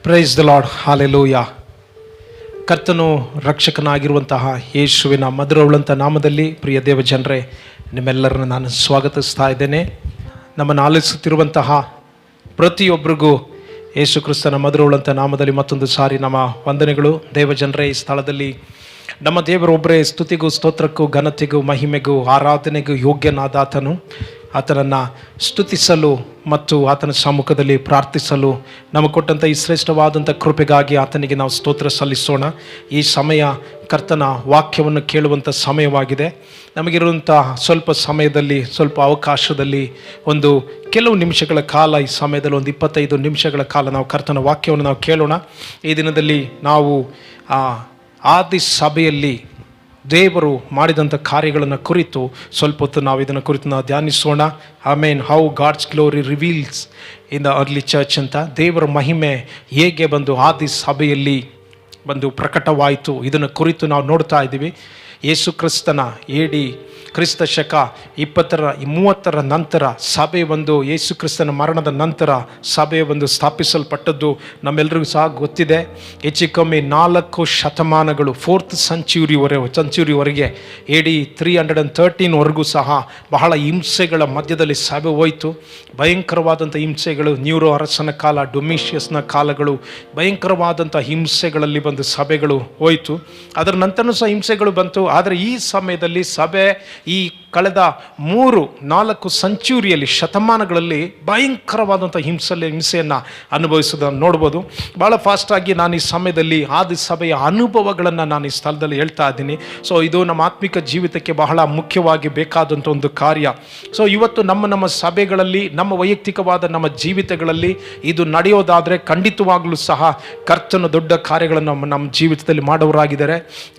Praise the lord, hallelujah. ಕರ್ತನು ರಕ್ಷಕನಾಗಿರುವಂತಹ ಯೇಸುವಿನ ಮಧುರವುಳ್ಳಂಥ ನಾಮದಲ್ಲಿ ಪ್ರಿಯ ದೇವ ಜನರೇ, ನಿಮ್ಮೆಲ್ಲರನ್ನು ನಾನು ಸ್ವಾಗತಿಸ್ತಾ ಇದ್ದೇನೆ. ನಮ್ಮನ್ನು ಆಲಿಸುತ್ತಿರುವಂತಹ ಪ್ರತಿಯೊಬ್ಬರಿಗೂ ಯೇಸು ಕ್ರಿಸ್ತನ ಮಧುರವುಳ್ಳಂಥ ನಾಮದಲ್ಲಿ ಮತ್ತೊಂದು ಸಾರಿ ನಮ್ಮ ವಂದನೆಗಳು. ದೇವ ಜನರೇ, ಈ ಸ್ಥಳದಲ್ಲಿ ನಮ್ಮ ದೇವರೊಬ್ಬರೇ ಸ್ತುತಿಗೂ ಸ್ತೋತ್ರಕ್ಕೂ ಘನತೆಗೂ ಮಹಿಮೆಗೂ ಆರಾಧನೆಗೂ ಯೋಗ್ಯನಾದಾತನು. ಆತನನ್ನು ಸ್ತುತಿಸಲು ಮತ್ತು ಆತನ ಸಮ್ಮುಖದಲ್ಲಿ ಪ್ರಾರ್ಥಿಸಲು ನಮಗೆ ಕೊಟ್ಟಂಥ ಈ ಶ್ರೇಷ್ಠವಾದಂಥ ಕೃಪೆಗಾಗಿ ಆತನಿಗೆ ನಾವು ಸ್ತೋತ್ರ ಸಲ್ಲಿಸೋಣ. ಈ ಸಮಯ ಕರ್ತನ ವಾಕ್ಯವನ್ನು ಕೇಳುವಂಥ ಸಮಯವಾಗಿದೆ. ನಮಗಿರುವಂಥ ಸ್ವಲ್ಪ ಸಮಯದಲ್ಲಿ, ಸ್ವಲ್ಪ ಅವಕಾಶದಲ್ಲಿ ಕೆಲವು ನಿಮಿಷಗಳ ಕಾಲ, ಈ ಸಮಯದಲ್ಲಿ 25 ನಿಮಿಷಗಳ ಕಾಲ ನಾವು ಕರ್ತನ ವಾಕ್ಯವನ್ನು ನಾವು ಕೇಳೋಣ. ಈ ದಿನದಲ್ಲಿ ನಾವು ಆದಿ ಸಭೆಯಲ್ಲಿ ದೇವರು ಮಾಡಿದಂಥ ಕಾರ್ಯಗಳನ್ನು ಕುರಿತು ಸ್ವಲ್ಪ ಹೊತ್ತು ನಾವು ಇದನ್ನು ಕುರಿತು ನಾವು ಧ್ಯಾನಿಸೋಣ. Amen. How God's glory reveals in the early church ಅಂತ, ದೇವರ ಮಹಿಮೆ ಹೇಗೆ ಆದಿ ಸಭೆಯಲ್ಲಿ ಪ್ರಕಟವಾಯಿತು, ಇದನ್ನು ಕುರಿತು ನಾವು ನೋಡ್ತಾ ಇದ್ದೀವಿ. ಯೇಸು ಕ್ರಿಸ್ತನ ಕ್ರಿಸ್ತ ಶಕ 30 ನಂತರ ಸಭೆ ಯೇಸು ಕ್ರಿಸ್ತನ ಮರಣದ ನಂತರ ಸಭೆ ಸ್ಥಾಪಿಸಲ್ಪಟ್ಟದ್ದು ನಮ್ಮೆಲ್ಲರಿಗೂ ಸಹ ಗೊತ್ತಿದೆ. ಹೆಚ್ಚು ಕಮ್ಮಿ 4 ಶತಮಾನಗಳು, 4th ಸೆಂಚುರಿವರೆಗೆ AD 313ವರೆಗೂ ಸಹ ಬಹಳ ಹಿಂಸೆಗಳ ಮಧ್ಯದಲ್ಲಿ ಸಭೆ ಹೋಯಿತು. ಭಯಂಕರವಾದಂಥ ಹಿಂಸೆಗಳು, ನ್ಯೂರೋ ಅರಸನ ಕಾಲ, ಡೊಮಿಷಿಯಸ್ನ ಕಾಲಗಳು, ಭಯಂಕರವಾದಂಥ ಹಿಂಸೆಗಳಲ್ಲಿ ಸಭೆಗಳು ಹೋಯಿತು. ಅದರ ನಂತರನೂ ಸಹ ಹಿಂಸೆಗಳು ಬಂತು. ಆದರೆ ಈ ಸಮಯದಲ್ಲಿ ಸಭೆ ಈ ಕಳೆದ 3-4 ಸೆಂಚುರಿಯಲ್ಲಿ, ಶತಮಾನಗಳಲ್ಲಿ ಭಯಂಕರವಾದಂಥ ಹಿಂಸೆಯನ್ನು ಅನುಭವಿಸೋದನ್ನು ನೋಡ್ಬೋದು. ಭಾಳ ಫಾಸ್ಟಾಗಿ ನಾನು ಈ ಸಮಯದಲ್ಲಿ ಆದಿ ಸಭೆಯ ಅನುಭವಗಳನ್ನು ನಾನು ಈ ಸ್ಥಳದಲ್ಲಿ ಹೇಳ್ತಾ ಇದ್ದೀನಿ. ಸೊ ಇದು ನಮ್ಮ ಆತ್ಮಿಕ ಜೀವಿತಕ್ಕೆ ಬಹಳ ಮುಖ್ಯವಾಗಿ ಬೇಕಾದಂಥ ಒಂದು ಕಾರ್ಯ. ಸೊ ಇವತ್ತು ನಮ್ಮ ಸಭೆಗಳಲ್ಲಿ, ನಮ್ಮ ವೈಯಕ್ತಿಕವಾದ ನಮ್ಮ ಜೀವಿತಗಳಲ್ಲಿ ಇದು ನಡೆಯೋದಾದರೆ ಖಂಡಿತವಾಗಲೂ ಸಹ ಕರ್ತನ ದೊಡ್ಡ ಕಾರ್ಯಗಳನ್ನು ನಮ್ಮ ಜೀವಿತದಲ್ಲಿ ಮಾಡೋರಾಗಿದ್ದಾರೆ.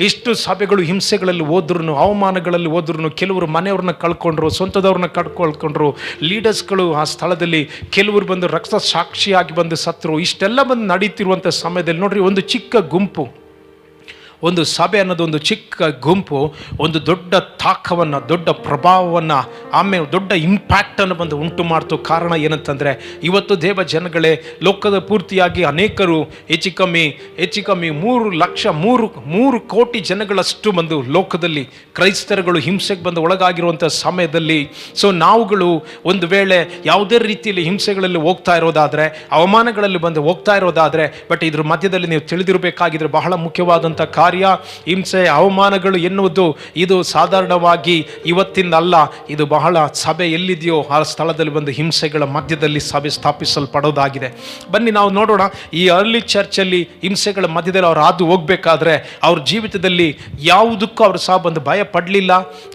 ಇಷ್ಟು ಸಭೆಗಳು ಹಿಂಸೆಗಳಲ್ಲಿ ಹೋದ್ರೂ, ಅವಮಾನಗಳಲ್ಲಿ ಹೋದ್ರೂ, ಕೆಲವರು ಮನೆಯವ್ರನ್ನ ಕಳ್ಕೊಂಡ್ರು, ಸ್ವಂತದವ್ರನ್ನ ಕಳ್ಕೊಂಡ್ರು, ಲೀಡರ್ಸ್ಗಳು ಆ ಸ್ಥಳದಲ್ಲಿ ಕೆಲವರು ರಕ್ತ ಸಾಕ್ಷಿಯಾಗಿ ಸತ್ರು. ಇಷ್ಟೆಲ್ಲ ನಡೀತಿರುವಂಥ ಸಮಯದಲ್ಲಿ ನೋಡ್ರಿ, ಒಂದು ಚಿಕ್ಕ ಗುಂಪು, ಒಂದು ಸಭೆ ಅನ್ನೋದು ಒಂದು ಚಿಕ್ಕ ಗುಂಪು ಒಂದು ದೊಡ್ಡ ತಾಕವನ್ನು, ದೊಡ್ಡ ಪ್ರಭಾವವನ್ನು, ಆಮೇಲೆ ದೊಡ್ಡ ಇಂಪ್ಯಾಕ್ಟನ್ನು ಉಂಟು ಮಾಡ್ತು. ಕಾರಣ ಏನಂತಂದರೆ, ಇವತ್ತು ದೇವ ಜನಗಳೇ, ಲೋಕದ ಪೂರ್ತಿಯಾಗಿ ಅನೇಕರು ಹೆಚ್ಚು ಕಮ್ಮಿ 3 ಕೋಟಿ ಜನಗಳಷ್ಟು ಲೋಕದಲ್ಲಿ ಕ್ರೈಸ್ತರುಗಳು ಹಿಂಸೆಗೆ ಒಳಗಾಗಿರುವಂಥ ಸಮಯದಲ್ಲಿ, ಸೊ ನಾವುಗಳು ಒಂದು ವೇಳೆ ಯಾವುದೇ ರೀತಿಯಲ್ಲಿ ಹಿಂಸೆಗಳಲ್ಲಿ ಹೋಗ್ತಾ ಇರೋದಾದರೆ, ಅವಮಾನಗಳಲ್ಲಿ ಹೋಗ್ತಾ ಇರೋದಾದರೆ, ಬಟ್ ಇದ್ರ ಮಧ್ಯದಲ್ಲಿ ನೀವು ತಿಳಿದಿರಬೇಕಾಗಿದ್ರೆ ಬಹಳ ಮುಖ್ಯವಾದಂಥ ಕಾರ್ಯ, ಹಿಂಸೆ ಅವಮಾನಗಳು ಎನ್ನುವುದು ಇದು ಸಾಧಾರಣವಾಗಿ ಇವತ್ತಿಂದ ಅಲ್ಲ. ಇದು ಬಹಳ ಸಭೆ ಎಲ್ಲಿದೆಯೋ ಆ ಸ್ಥಳದಲ್ಲಿ ಹಿಂಸೆಗಳ ಮಧ್ಯದಲ್ಲಿ ಸಭೆ ಸ್ಥಾಪಿಸಲ್ಪಡೋದಾಗಿದೆ. ಬನ್ನಿ ನಾವು ನೋಡೋಣ. ಈ ಅರ್ಲಿ ಚರ್ಚಲ್ಲಿ ಹಿಂಸೆಗಳ ಮಧ್ಯದಲ್ಲಿ ಅವರು ಹಾದು ಹೋಗ್ಬೇಕಾದ್ರೆ ಅವ್ರ ಜೀವಿತದಲ್ಲಿ ಯಾವುದಕ್ಕೂ ಅವರು ಸಹ ಭಯ ಪಡಲಿಲ್ಲ.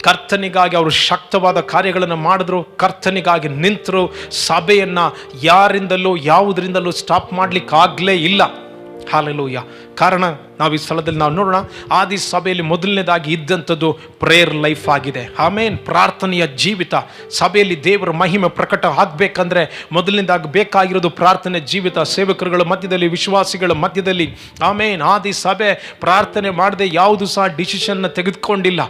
ಕರ್ತನಿಗಾಗಿ ಅವರು ಶಕ್ತವಾದ ಕಾರ್ಯಗಳನ್ನು ಮಾಡಿದ್ರು, ಕರ್ತನಿಗಾಗಿ ನಿಂತರು. ಸಭೆಯನ್ನು ಯಾರಿಂದಲೂ ಯಾವುದರಿಂದಲೂ ಸ್ಟಾಪ್ ಮಾಡಲಿಕ್ಕಾಗಲೇ ಇಲ್ಲ. ಹಾಲೆಲೂಯ. ಕಾರಣ ನಾವು ಈ ಸ್ಥಳದಲ್ಲಿ ನಾವು ನೋಡೋಣ, ಆದಿ ಸಭೆಯಲ್ಲಿ ಮೊದಲನೇದಾಗಿ ಇದ್ದಂಥದ್ದು ಪ್ರೇಯರ್ ಲೈಫ್ ಆಗಿದೆ. ಆಮೇನ್. ಪ್ರಾರ್ಥನೆಯ ಜೀವಿತ. ಸಭೆಯಲ್ಲಿ ದೇವರ ಮಹಿಮೆ ಪ್ರಕಟ ಆಗಬೇಕಂದ್ರೆ ಮೊದಲನೇದಾಗಿ ಬೇಕಾಗಿರೋದು ಪ್ರಾರ್ಥನೆ ಜೀವಿತ. ಸೇವಕರುಗಳ ಮಧ್ಯದಲ್ಲಿ, ವಿಶ್ವಾಸಿಗಳ ಮಧ್ಯದಲ್ಲಿ. ಆಮೇನ್. ಆದಿ ಸಭೆ ಪ್ರಾರ್ಥನೆ ಮಾಡದೆ ಯಾವುದು ಸಹ ಡಿಸಿಷನ್ನ ತೆಗೆದುಕೊಂಡಿಲ್ಲ.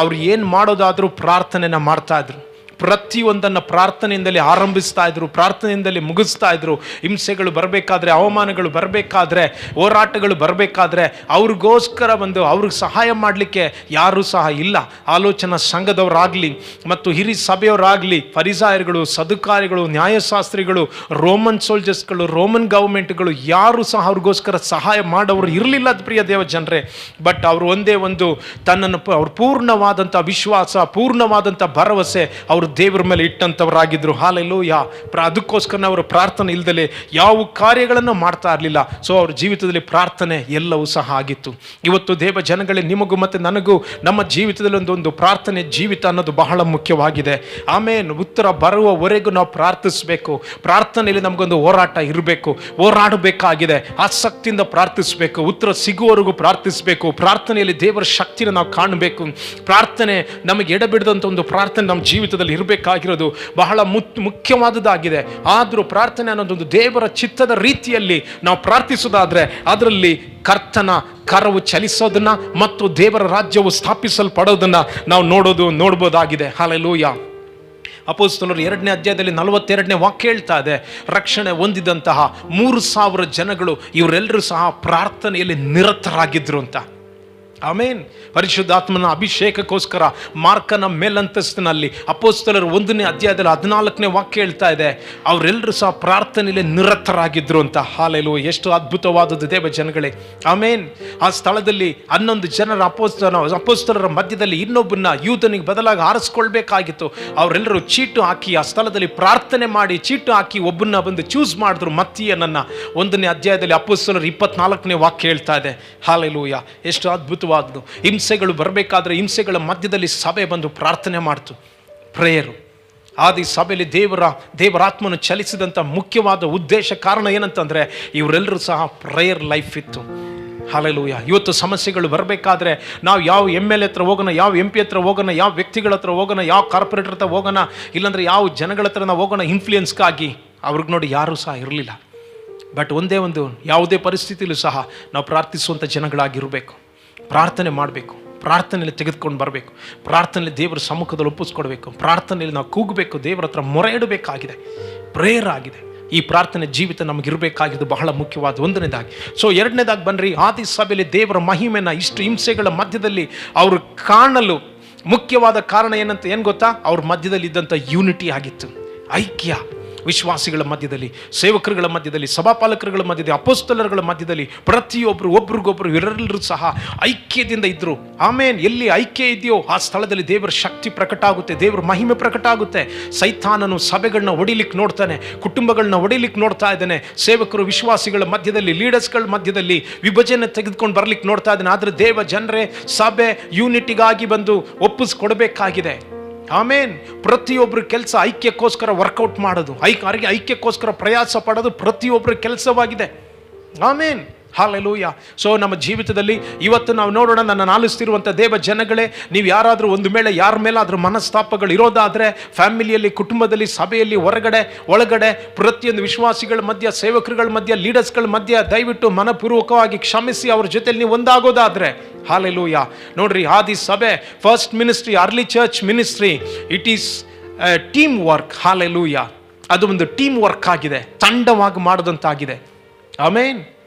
ಅವ್ರು ಏನು ಮಾಡೋದಾದರೂ ಪ್ರಾರ್ಥನೆನ ಮಾಡ್ತಾ ಇದ್ರು. ಪ್ರತಿಯೊಂದನ್ನು ಪ್ರಾರ್ಥನೆಯಿಂದಲೇ ಆರಂಭಿಸ್ತಾ ಇದ್ರು, ಪ್ರಾರ್ಥನೆಯಿಂದಲೇ ಮುಗಿಸ್ತಾ ಇದ್ರು. ಹಿಂಸೆಗಳು ಬರಬೇಕಾದ್ರೆ, ಅವಮಾನಗಳು ಬರಬೇಕಾದ್ರೆ, ಹೋರಾಟಗಳು ಬರಬೇಕಾದ್ರೆ ಅವ್ರಿಗೋಸ್ಕರ ಅವ್ರಿಗೆ ಸಹಾಯ ಮಾಡಲಿಕ್ಕೆ ಯಾರೂ ಸಹ ಇಲ್ಲ. ಆಲೋಚನಾ ಸಂಘದವರಾಗಲಿ ಮತ್ತು ಹಿರಿ ಸಭೆಯವರಾಗಲಿ, ಫರಿಸಾಯರುಗಳು, ಸದುಕಾರಿಗಳು, ನ್ಯಾಯಶಾಸ್ತ್ರಿಗಳು, ರೋಮನ್ ಸೋಲ್ಜರ್ಸ್ಗಳು, ರೋಮನ್ ಗವರ್ಮೆಂಟ್ಗಳು ಯಾರು ಸಹ ಅವ್ರಿಗೋಸ್ಕರ ಸಹಾಯ ಮಾಡೋರು ಇರಲಿಲ್ಲ ಪ್ರಿಯ ದೇವ ಜನರೇ. ಬಟ್ ಅವರು ಒಂದೇ ತನ್ನನ್ನು ಅವ್ರ ಪೂರ್ಣವಾದಂಥ ವಿಶ್ವಾಸ, ಪೂರ್ಣವಾದಂಥ ಭರವಸೆ ಅವರು ದೇವರ ಮೇಲೆ ಇಟ್ಟಂಥವರಾಗಿದ್ದರು. ಹಾಲೆಲೂಯಾ. ಅದಕ್ಕೋಸ್ಕರ ಅವರು ಪ್ರಾರ್ಥನೆ ಇಲ್ಲದಲೇ ಯಾವ ಕಾರ್ಯಗಳನ್ನು ಮಾಡ್ತಾ ಇರಲಿಲ್ಲ. ಸೊ ಅವ್ರ ಜೀವಿತದಲ್ಲಿ ಪ್ರಾರ್ಥನೆ ಎಲ್ಲವೂ ಸಹ ಆಗಿತ್ತು. ಇವತ್ತು ದೇವ ಜನಗಳೇ, ನಿಮಗೂ ಮತ್ತು ನನಗೂ ನಮ್ಮ ಜೀವಿತದಲ್ಲಿ ಒಂದು ಪ್ರಾರ್ಥನೆ ಜೀವಿತ ಅನ್ನೋದು ಬಹಳ ಮುಖ್ಯವಾಗಿದೆ. ಆಮೇಲೆ ಉತ್ತರ ಬರುವವರೆಗೂ ನಾವು ಪ್ರಾರ್ಥಿಸಬೇಕು. ಪ್ರಾರ್ಥನೆಯಲ್ಲಿ ನಮಗೊಂದು ಹೋರಾಟ ಇರಬೇಕು, ಹೋರಾಡಬೇಕಾಗಿದೆ. ಆಸಕ್ತಿಯಿಂದ ಪ್ರಾರ್ಥಿಸಬೇಕು, ಉತ್ತರ ಸಿಗುವವರೆಗೂ ಪ್ರಾರ್ಥಿಸಬೇಕು. ಪ್ರಾರ್ಥನೆಯಲ್ಲಿ ದೇವರ ಶಕ್ತಿನ ನಾವು ಕಾಣಬೇಕು. ಪ್ರಾರ್ಥನೆ ನಮಗೆ ಎಡಬಿಡದಂಥ ಒಂದು ಪ್ರಾರ್ಥನೆ ನಮ್ಮ ಜೀವಿತದಲ್ಲಿ ಇರಬೇಕಾಗಿರೋದು ಬಹಳ ಮುಖ್ಯವಾದದ್ದಾಗಿದೆ. ಆದರೂ ಪ್ರಾರ್ಥನೆ ಅನ್ನೋದೊಂದು ದೇವರ ಚಿತ್ತದ ರೀತಿಯಲ್ಲಿ ನಾವು ಪ್ರಾರ್ಥಿಸೋದಾದ್ರೆ ಅದರಲ್ಲಿ ಕರ್ತನ ಕರವು ಚಲಿಸೋದನ್ನ ಮತ್ತು ದೇವರ ರಾಜ್ಯವು ಸ್ಥಾಪಿಸಲ್ಪಡೋದನ್ನ ನಾವು ನೋಡ್ಬೋದಾಗಿದೆ. ಹಲ್ಲೆಲೂಯಾ. ಅಪೊಸ್ತಲರು 2ನೇ ಅಧ್ಯಾಯದಲ್ಲಿ 42ನೇ ವಾಕ್ಯ ಹೇಳ್ತಾ ಇದೆ, ರಕ್ಷಣೆ ಹೊಂದಿದಂತಹ 3,000 ಜನಗಳು ಇವರೆಲ್ಲರೂ ಸಹ ಪ್ರಾರ್ಥನೆಯಲ್ಲಿ ನಿರತರಾಗಿದ್ರು ಅಂತ. ಆಮೇನ್. ಪರಿಶುದ್ಧಾತ್ಮನ ಅಭಿಷೇಕಕ್ಕೋಸ್ಕರ ಮಾರ್ಕನ ಮೇಲಂತಸ್ತಿನಲ್ಲಿ ಅಪೊಸ್ತಲರು 1ನೇ ಅಧ್ಯಾಯದಲ್ಲಿ 14ನೇ ವಾಕ್ಯ ಹೇಳ್ತಾ ಇದೆ, ಅವರೆಲ್ಲರೂ ಸಹ ಪ್ರಾರ್ಥನೆಯಲ್ಲಿ ನಿರತರಾಗಿದ್ರು ಅಂತ. ಹಾಲೆಲೂಯಾ, ಎಷ್ಟು ಅದ್ಭುತವಾದದ್ದು ದೇವ ಜನಗಳೇ. ಆಮೇನ್. ಆ ಸ್ಥಳದಲ್ಲಿ 11 ಜನರ ಅಪೊಸ್ತಲರ ಮಧ್ಯದಲ್ಲಿ ಇನ್ನೊಬ್ಬನ ಯೂದನಿಗೆ ಬದಲಾಗಿ ಆರಿಸ್ಕೊಳ್ಬೇಕಾಗಿತ್ತು. ಅವರೆಲ್ಲರೂ ಚೀಟು ಹಾಕಿ ಆ ಸ್ಥಳದಲ್ಲಿ ಪ್ರಾರ್ಥನೆ ಮಾಡಿ ಚೀಟು ಹಾಕಿ ಒಬ್ಬನ್ನ ಬಂದು ಚೂಸ್ ಮಾಡಿದ್ರು, ಮತ್ತಿಯನನ್ನ. 1ನೇ ಅಧ್ಯಾಯದಲ್ಲಿ ಅಪೊಸ್ತಲರು 24ನೇ ವಾಕ್ಯ ಹೇಳ್ತಾ ಇದೆ. ಹಾಲೆಲೂಯಾ, ಎಷ್ಟು ಅದ್ಭುತ. ಹಿಂಸೆಗಳು ಬರಬೇಕಾದ್ರೆ ಹಿಂಸೆಗಳ ಮಧ್ಯದಲ್ಲಿ ಸಭೆ ಬಂದು ಪ್ರಾರ್ಥನೆ ಮಾಡ್ತು, ಪ್ರೇಯರು. ಆದಿ ಸಭೆಯಲ್ಲಿ ದೇವರಾತ್ಮನು ಚಲಿಸಿದಂಥ ಮುಖ್ಯವಾದ ಉದ್ದೇಶ ಕಾರಣ ಏನಂತಂದ್ರೆ ಇವರೆಲ್ಲರೂ ಸಹ ಪ್ರೇಯರ್ ಲೈಫ್ ಇತ್ತು. ಹಲ್ಲೆಲೂಯಾ. ಇವತ್ತು ಸಮಸ್ಯೆಗಳು ಬರಬೇಕಾದ್ರೆ ನಾವು ಯಾವ MLA ಹತ್ರ ಹೋಗೋಣ, ಯಾವ MP ಹತ್ರ ಹೋಗೋಣ, ಯಾವ ವ್ಯಕ್ತಿಗಳ ಹತ್ರ ಹೋಗೋಣ, ಯಾವ ಕಾರ್ಪೊರೇಟರ್ ಹತ್ರ ಹೋಗೋಣ, ಇಲ್ಲಾಂದ್ರೆ ಯಾವ ಜನಗಳ ಹತ್ರ ನಾವು ಹೋಗೋಣ ಇನ್ಫ್ಲೂಯೆನ್ಸ್ಗಾಗಿ. ಅವ್ರಿಗೆ ನೋಡಿ ಯಾರೂ ಸಹ ಇರಲಿಲ್ಲ. ಬಟ್ ಒಂದೇ ಒಂದು, ಯಾವುದೇ ಪರಿಸ್ಥಿತಿಯಲ್ಲೂ ಸಹ ನಾವು ಪ್ರಾರ್ಥಿಸುವಂಥ ಜನಗಳಾಗಿರಬೇಕು, ಪ್ರಾರ್ಥನೆ ಮಾಡಬೇಕು, ಪ್ರಾರ್ಥನೆಯಲ್ಲಿ ತೆಗೆದುಕೊಂಡು ಬರಬೇಕು, ಪ್ರಾರ್ಥನೆಯಲ್ಲಿ ದೇವರ ಸಮ್ಮುಖದಲ್ಲಿ ಒಪ್ಪಿಸ್ಕೊಡ್ಬೇಕು, ಪ್ರಾರ್ಥನೆಯಲ್ಲಿ ನಾವು ಕೂಗಬೇಕು, ದೇವರ ಹತ್ರ ಮೊರೆ ಇಡಬೇಕಾಗಿದೆ, ಪ್ರೇಯರ್ ಆಗಿದೆ. ಈ ಪ್ರಾರ್ಥನೆ ಜೀವಿತ ನಮಗಿರಬೇಕಾಗಿದ್ದು ಬಹಳ ಮುಖ್ಯವಾದ 1ನೇದಾಗಿ. ಸೊ 2ನೇದಾಗಿ ಬನ್ನಿರಿ, ಆದಿ ಸಭೆಯಲ್ಲಿ ದೇವರ ಮಹಿಮೆನ ಇಷ್ಟು ಹಿಂಸೆಗಳ ಮಧ್ಯದಲ್ಲಿ ಅವರು ಕಾಣಲು ಮುಖ್ಯವಾದ ಕಾರಣ ಏನು ಗೊತ್ತಾ? ಅವ್ರ ಮಧ್ಯದಲ್ಲಿ ಇದ್ದಂಥ ಯೂನಿಟಿ ಆಗಿತ್ತು, ಐಕ್ಯ. ವಿಶ್ವಾಸಿಗಳ ಮಧ್ಯದಲ್ಲಿ, ಸೇವಕರುಗಳ ಮಧ್ಯದಲ್ಲಿ, ಸಭಾಪಾಲಕರುಗಳ ಮಧ್ಯದಲ್ಲಿ, ಅಪೊಸ್ತಲರುಗಳ ಮಧ್ಯದಲ್ಲಿ ಪ್ರತಿಯೊಬ್ಬರು ಒಬ್ರಿಗೊಬ್ರು ಇವರೆಲ್ಲರೂ ಸಹ ಐಕ್ಯದಿಂದ ಇದ್ರು. ಆಮೇನ್. ಎಲ್ಲಿ ಐಕ್ಯ ಇದೆಯೋ ಆ ಸ್ಥಳದಲ್ಲಿ ದೇವರ ಶಕ್ತಿ ಪ್ರಕಟ ಆಗುತ್ತೆ, ದೇವರ ಮಹಿಮೆ ಪ್ರಕಟ ಆಗುತ್ತೆ. ಸೈತಾನನು ಸಭೆಗಳನ್ನ ಹೊಡಿಲಿಕ್ಕೆ ನೋಡ್ತಾನೆ, ಕುಟುಂಬಗಳನ್ನ ಹೊಡಿಲಿಕ್ಕೆ ನೋಡ್ತಾ ಇದ್ದಾನೆ, ಸೇವಕರು ವಿಶ್ವಾಸಿಗಳ ಮಧ್ಯದಲ್ಲಿ, ಲೀಡರ್ಸ್ಗಳ ಮಧ್ಯದಲ್ಲಿ ವಿಭಜನೆ ತೆಗೆದುಕೊಂಡು ಬರ್ಲಿಕ್ಕೆ ನೋಡ್ತಾ ಇದ್ದಾನೆ. ಆದರೆ ದೇವ ಜನರೇ, ಸಭೆ ಯೂನಿಟಿಗಾಗಿ ಬಂದು ಒಪ್ಪಿಸ್ಕೊಡ್ಬೇಕಾಗಿದೆ. ಆಮೇನ್. ಪ್ರತಿಯೊಬ್ಬರ ಕೆಲಸ ಐಕ್ಯಕ್ಕೋಸ್ಕರ ವರ್ಕೌಟ್ ಮಾಡೋದು, ಐಕ್ಯಕ್ಕೋಸ್ಕರ ಪ್ರಯಾಸ ಪಡೋದು ಪ್ರತಿಯೊಬ್ಬರ ಕೆಲಸವಾಗಿದೆ. ಆಮೇನ್. ಹಾಲೆಲೂಯಾ. ಸೊ ನಮ್ಮ ಜೀವಿತದಲ್ಲಿ ಇವತ್ತು ನಾವು ನೋಡೋಣ, ನನ್ನ ಆಲಿಸ್ತಿರುವಂಥ ದೇವ ಜನಗಳೇ, ನೀವು ಯಾರಾದರೂ ಒಂದು ವೇಳೆ ಯಾರ ಮೇಲಾದರೂ ಮನಸ್ತಾಪಗಳು ಇರೋದಾದರೆ, ಫ್ಯಾಮಿಲಿಯಲ್ಲಿ, ಕುಟುಂಬದಲ್ಲಿ, ಸಭೆಯಲ್ಲಿ, ಹೊರಗಡೆ ಒಳಗಡೆ ಪ್ರತಿಯೊಂದು ವಿಶ್ವಾಸಿಗಳ ಮಧ್ಯ, ಸೇವಕರುಗಳ ಮಧ್ಯ, ಲೀಡರ್ಸ್ಗಳ ಮಧ್ಯ ದಯವಿಟ್ಟು ಮನಪೂರ್ವಕವಾಗಿ ಕ್ಷಮಿಸಿ ಅವ್ರ ಜೊತೆಲಿ ನೀವು ಒಂದಾಗೋದಾದರೆ, ಹಾಲೆಲೂಯಾ. ನೋಡ್ರಿ, ಆದಿ ಸಭೆ, first ministry, early church ministry, it is team work. Hallelujah. ಅದು ಒಂದು ಟೀಮ್ ವರ್ಕ್ ಆಗಿದೆ, ತಂಡವಾಗಿ ಮಾಡೋದಂತಾಗಿದೆ. ಆಮೇನ್.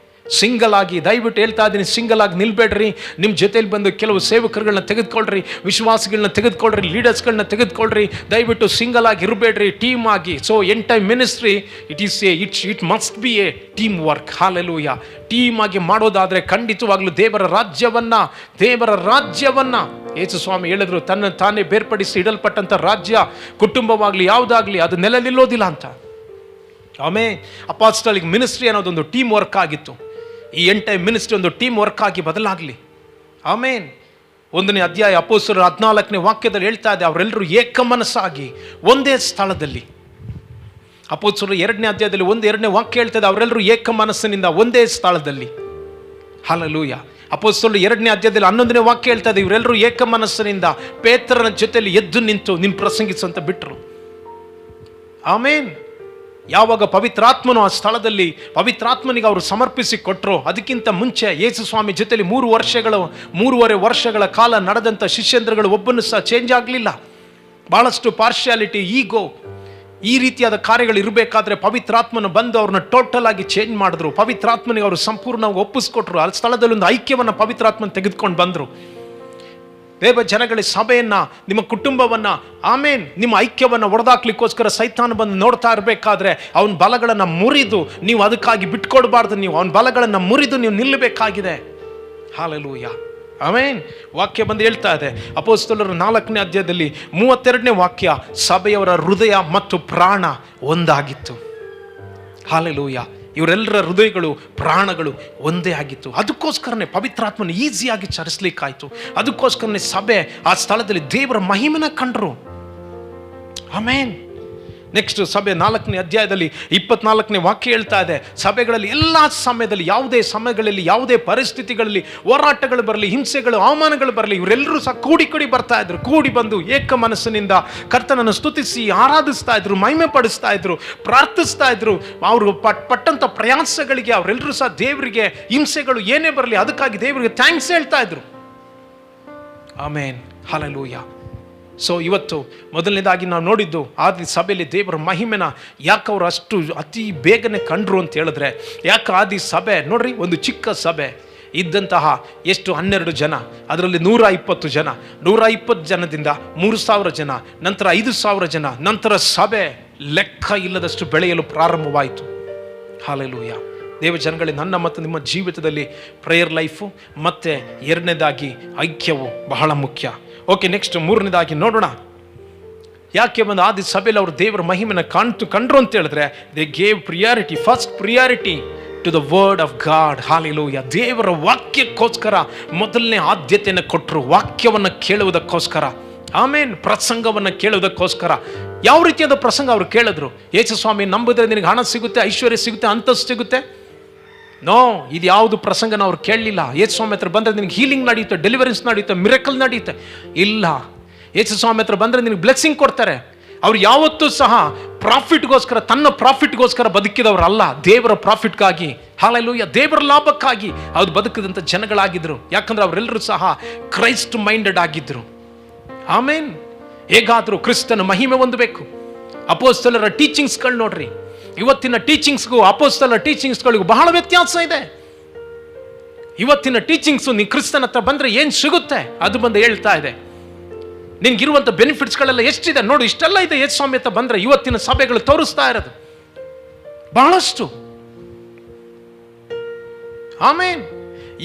ಸಿಂಗಲ್ ಆಗಿ, ದಯವಿಟ್ಟು ಹೇಳ್ತಾ ಇದ್ದೀನಿ, ಸಿಂಗಲ್ ಆಗಿ ನಿಲ್ಬೇಡ್ರಿ. ನಿಮ್ಮ ಜೊತೆಲಿ ಬಂದು ಕೆಲವು ಸೇವಕರುಗಳನ್ನ ತೆಗೆದುಕೊಳ್ರಿ, ವಿಶ್ವಾಸಿಗಳನ್ನ ತೆಗೆದುಕೊಳ್ರಿ, ಲೀಡರ್ಸ್ಗಳನ್ನ ತೆಗೆದುಕೊಳ್ರಿ. ದಯವಿಟ್ಟು ಸಿಂಗಲ್ ಆಗಿ ಇರಬೇಡ್ರಿ, ಟೀಮ್ ಆಗಿ. So entire ministry it must be A team work. Hallelujah. Team ಆಗಿ ಮಾಡೋದಾದ್ರೆ ಖಂಡಿತವಾಗ್ಲೂ ದೇವರ ರಾಜ್ಯವನ್ನ ಯೇಸು ಸ್ವಾಮಿ ಹೇಳಿದ್ರು, ತನ್ನ ತಾನೇ ಬೇರ್ಪಡಿಸಿ ಇಡಲ್ಪಟ್ಟಂತ ರಾಜ್ಯ, ಕುಟುಂಬವಾಗ್ಲಿ ಯಾವುದಾಗ್ಲಿ ಅದು ನೆಲೆ ನಿಲ್ಲೋದಿಲ್ಲ ಅಂತ. ಆಮೇಲೆ ಅಪಾಸ್ಟಲಿಕ್ ಮಿನಿಸ್ಟ್ರಿ ಅನ್ನೋದೊಂದು ಟೀಮ್ ವರ್ಕ್ ಆಗಿತ್ತು. ಈ ಎಂಟೈರ್ ಮಿನಿಸ್ಟ್ರಿ ಒಂದು ಟೀಮ್ ವರ್ಕ್ ಆಗಿ ಬದಲಾಗಲಿ. ಆಮೇನ್. 1ನೇ ಅಧ್ಯಾಯ ಅಪೊಸ್ತಲರ 14ನೇ ವಾಕ್ಯದಲ್ಲಿ ಹೇಳ್ತಾ ಇದೆ, ಅವರೆಲ್ಲರೂ ಏಕ ಮನಸ್ಸಾಗಿ ಒಂದೇ ಸ್ಥಳದಲ್ಲಿ. ಅಪೊಸ್ತಲರ 2ನೇ ಅಧ್ಯಾಯದಲ್ಲಿ 1-2ನೇ ವಾಕ್ಯ ಹೇಳ್ತಾ ಇದೆ, ಅವರೆಲ್ಲರೂ ಏಕ ಮನಸ್ಸಿನಿಂದ ಒಂದೇ ಸ್ಥಳದಲ್ಲಿ. ಹಲ್ಲೆಲೂಯಾ. ಅಪೊಸ್ತಲರ 2ನೇ ಅಧ್ಯಾಯದಲ್ಲಿ 11ನೇ ವಾಕ್ಯ ಹೇಳ್ತಾ ಇದೆ, ಇವರೆಲ್ಲರೂ ಏಕ ಮನಸ್ಸಿನಿಂದ ಪೇತ್ರನ ಜೊತೆಯಲ್ಲಿ ಎದ್ದು ನಿಂತು ನಿನ್ನ ಪ್ರಸಂಗಿಸಂತ ಬಿಟ್ಟರು. ಆಮೇನ್. ಯಾವಾಗ ಪವಿತ್ರಾತ್ಮನು ಆ ಸ್ಥಳದಲ್ಲಿ ಪವಿತ್ರಾತ್ಮನಿಗೆ ಅವರು ಸಮರ್ಪಿಸಿ ಕೊಟ್ಟರು, ಅದಕ್ಕಿಂತ ಮುಂಚೆ ಯೇಸು ಸ್ವಾಮಿ ಜೊತೆಲಿ 3.5 ವರ್ಷಗಳ ಕಾಲ ನಡೆದಂಥ ಶಿಷ್ಯಂದ್ರಗಳು ಒಬ್ಬನು ಸಹ ಚೇಂಜ್ ಆಗಲಿಲ್ಲ. ಬಹಳಷ್ಟು ಪಾರ್ಶಿಯಾಲಿಟಿ, ಈಗೋ, ಈ ರೀತಿಯಾದ ಕಾರ್ಯಗಳು ಇರಬೇಕಾದ್ರೆ ಪವಿತ್ರಾತ್ಮನ ಬಂದು ಅವ್ರನ್ನ ಟೋಟಲ್ ಆಗಿ ಚೇಂಜ್ ಮಾಡಿದ್ರು. ಪವಿತ್ರಾತ್ಮನಿಗೆ ಅವರು ಸಂಪೂರ್ಣವಾಗಿ ಒಪ್ಪಿಸ್ಕೊಟ್ರು. ಆ ಸ್ಥಳದಲ್ಲಿ ಒಂದು ಐಕ್ಯವನ್ನು ಪವಿತ್ರಾತ್ಮನ ತೆಗೆದುಕೊಂಡು ಬಂದರು. ದೇವ ಜನಗಳ ಸಭೆಯನ್ನ, ನಿಮ್ಮ ಕುಟುಂಬವನ್ನ, ಆಮೇನ್, ನಿಮ್ಮ ಐಕ್ಯವನ್ನ ಒಡೆದಾಕ್ಲಿಕ್ಕೋಸ್ಕರ ಸೈತಾನ ಬಂದು ನೋಡ್ತಾ ಇರಬೇಕಾದ್ರೆ ಅವನ ಬಲಗಳನ್ನು ಮುರಿದು ನೀವು ಅದಕ್ಕಾಗಿ ಬಿಟ್ಕೊಡ್ಬಾರ್ದು. ನೀವು ಅವನ ಬಲಗಳನ್ನು ಮುರಿದು ನೀವು ನಿಲ್ಲಬೇಕಾಗಿದೆ. ಹಲ್ಲೆಲೂಯಾ. ಆಮೇನ್. ವಾಕ್ಯ ಬಂದು ಹೇಳ್ತಾ ಇದೆ, ಅಪೊಸ್ತಲರ 4ನೇ ಅಧ್ಯಾಯದಲ್ಲಿ 32ನೇ ವಾಕ್ಯ, ಸಭೆಯವರ ಹೃದಯ ಮತ್ತು ಪ್ರಾಣ ಒಂದಾಗಿತ್ತು. ಹಲ್ಲೆಲೂಯಾ. ಇವರೆಲ್ಲರ ಹೃದಯಗಳು, ಪ್ರಾಣಗಳು ಒಂದೇ ಆಗಿತ್ತು. ಅದಕ್ಕೋಸ್ಕರನೇ ಪವಿತ್ರಾತ್ಮನ ಈಸಿಯಾಗಿ ಚರಿಸ್ಲಿಕ್ಕಾಯ್ತು. ಅದಕ್ಕೋಸ್ಕರನೇ ಸಭೆ ಆ ಸ್ಥಳದಲ್ಲಿ ದೇವರ ಮಹಿಮೆನ ಕಂಡ್ರು. ಆಮೇನ್. ನೆಕ್ಸ್ಟ್ ಸಭೆ 4ನೇ ಅಧ್ಯಾಯದಲ್ಲಿ 24ನೇ ವಾಕ್ಯ ಹೇಳ್ತಾ ಇದೆ, ಸಭೆಗಳಲ್ಲಿ ಎಲ್ಲ ಸಮಯದಲ್ಲಿ, ಯಾವುದೇ ಸಮಯಗಳಲ್ಲಿ, ಯಾವುದೇ ಪರಿಸ್ಥಿತಿಗಳಲ್ಲಿ ಹೋರಾಟಗಳು ಬರಲಿ, ಹಿಂಸೆಗಳು, ಅವಮಾನಗಳು ಬರಲಿ, ಇವರೆಲ್ಲರೂ ಸಹ ಕೂಡಿ ಬರ್ತಾ ಇದ್ರು. ಕೂಡಿ ಬಂದು ಏಕ ಮನಸ್ಸಿನಿಂದ ಕರ್ತನನ್ನು ಸ್ತುತಿಸಿ ಆರಾಧಿಸ್ತಾ ಇದ್ರು, ಮಹಿಮೆ ಪಡಿಸ್ತಾ ಇದ್ರು, ಪ್ರಾರ್ಥಿಸ್ತಾ ಇದ್ರು. ಅವರು ಪಟ್ಟಂತ ಪ್ರಯಾಸಗಳಿಗೆ ಅವರೆಲ್ಲರೂ ಸಹ ದೇವರಿಗೆ, ಹಿಂಸೆಗಳು ಏನೇ ಬರಲಿ ಅದಕ್ಕಾಗಿ ದೇವರಿಗೆ ಥ್ಯಾಂಕ್ಸ್ ಹೇಳ್ತಾ ಇದ್ರು. ಆಮೇನ್. ಹಲ್ಲೆಲೂಯಾ. ಸೊ ಇವತ್ತು ಮೊದಲನೇದಾಗಿ ನಾವು ನೋಡಿದ್ದು ಆದಿ ಸಭೆಯಲ್ಲಿ ದೇವರ ಮಹಿಮೆನ ಯಾಕೆ ಅವರು ಅಷ್ಟು ಅತಿ ಬೇಗನೆ ಕಂಡ್ರು ಅಂತ ಹೇಳಿದ್ರೆ, ಯಾಕೆ ಆದಿ ಸಭೆ ನೋಡ್ರಿ, ಒಂದು ಚಿಕ್ಕ ಸಭೆ ಇದ್ದಂತಹ ಎಷ್ಟು 12 ಜನ, ಅದರಲ್ಲಿ 120 ಜನ, 120 ಜನದಿಂದ 3000 ಜನ, ನಂತರ 5000 ಜನ, ನಂತರ ಸಭೆ ಲೆಕ್ಕ ಇಲ್ಲದಷ್ಟು ಬೆಳೆಯಲು ಪ್ರಾರಂಭವಾಯಿತು. ಹಲ್ಲೆಲೂಯಾ. ದೇವ ಜನಗಳೇ, ನನ್ನ ಮತ್ತು ನಿಮ್ಮ ಜೀವಿತದಲ್ಲಿ ಪ್ರೇಯರ್ ಲೈಫು ಮತ್ತು ಎರಡನೇದಾಗಿ ಐಕ್ಯವು ಬಹಳ ಮುಖ್ಯ. ಓಕೆ, ನೆಕ್ಸ್ಟ್ ಮೂರನೇದಾಗಿ ನೋಡೋಣ. ಯಾಕೆ ಒಂದು ಆದಿ ಸಭೆಯಲ್ಲಿ ಅವರು ದೇವರ ಮಹಿಮೆನ ಕಂಡ್ರು ಅಂತ ಹೇಳಿದ್ರೆ, they gave priority, first priority to the word of God. Hallelujah. ದೇವರ ವಾಕ್ಯಕ್ಕೋಸ್ಕರ ಮೊದಲನೇ ಆದ್ಯತೆಯನ್ನು ಕೊಟ್ಟರು, ವಾಕ್ಯವನ್ನು ಕೇಳುವುದಕ್ಕೋಸ್ಕರ. ಆಮೇನ್. ಪ್ರಸಂಗವನ್ನು ಕೇಳುವುದಕ್ಕೋಸ್ಕರ. ಯಾವ ರೀತಿಯಾದ ಪ್ರಸಂಗ ಅವರು ಕೇಳಿದ್ರು? ಯೇಸು ಸ್ವಾಮಿ ನಂಬಿದ್ರೆ ನಿನಗೆ ಹಣ ಸಿಗುತ್ತೆ, ಐಶ್ವರ್ಯ ಸಿಗುತ್ತೆ, ಅಂತಸ್ತು ಸಿಗುತ್ತೆ. ನೋ, ಇದು ಯಾವುದು ಪ್ರಸಂಗನ ಅವ್ರು ಕೇಳಲಿಲ್ಲ. ಯೇಸು ಸ್ವಾಮಿ ಹತ್ರ ಬಂದರೆ ನಿನಗೆ ಹೀಲಿಂಗ್ ನಡೆಯುತ್ತೆ, ಡೆಲಿವರೆನ್ಸ್ ನಡೆಯುತ್ತೆ, ಮಿರಕಲ್ ನಡೆಯುತ್ತೆ. ಇಲ್ಲ, ಯೇಸು ಸ್ವಾಮಿ ಹತ್ರ ಬಂದರೆ ನಿನಗೆ ಬ್ಲೆಸ್ಸಿಂಗ್ ಕೊಡ್ತಾರೆ. ಅವ್ರು ಯಾವತ್ತೂ ಸಹ ಪ್ರಾಫಿಟ್ಗೋಸ್ಕರ, ತನ್ನ ಪ್ರಾಫಿಟ್ಗೋಸ್ಕರ ಬದುಕಿದವರಲ್ಲ, ದೇವರ ಪ್ರಾಫಿಟ್ಗಾಗಿ, ಹಲ್ಲೆಲೂಯಾ, ದೇವರ ಲಾಭಕ್ಕಾಗಿ ಅವ್ರು ಬದುಕಿದಂಥ ಜನಗಳಾಗಿದ್ರು. ಯಾಕಂದ್ರೆ ಅವರೆಲ್ಲರೂ ಸಹ ಕ್ರೈಸ್ಟ್ ಮೈಂಡೆಡ್ ಆಗಿದ್ರು. ಆಮೇನ್. ಹೇಗಾದರೂ ಕ್ರಿಸ್ತನ ಮಹಿಮೆ ಹೊಂದಬೇಕು. ಅಪೊಸ್ತಲರ ಟೀಚಿಂಗ್ಸ್ಗಳು ನೋಡ್ರಿ, ಇವತ್ತಿನ ಟೀಚಿಂಗ್ಸ್ಗೂ ಅಪೊಸ್ತಲರ ಟೀಚಿಂಗ್ಸ್ಗಳಿಗೂ ಬಹಳ ವ್ಯತ್ಯಾಸ ಇದೆ. ಇವತ್ತಿನ ಟೀಚಿಂಗ್ಸು ನೀನು ಕ್ರಿಸ್ತನ ಹತ್ರ ಬಂದರೆ ಏನು ಸಿಗುತ್ತೆ ಅದು ಬಂದು ಹೇಳ್ತಾ ಇದೆ. ನಿನ್ಗಿರುವಂಥ ಬೆನಿಫಿಟ್ಸ್ಗಳೆಲ್ಲ ಎಷ್ಟಿದೆ ನೋಡು, ಇಷ್ಟೆಲ್ಲ ಇದೆ. ಯೇಸು ಸ್ವಾಮಿ ಹತ್ರ ಬಂದರೆ ಇವತ್ತಿನ ಸಭೆಗಳು ತೋರಿಸ್ತಾ ಇರೋದು ಬಹಳಷ್ಟು. ಆಮೇನ್.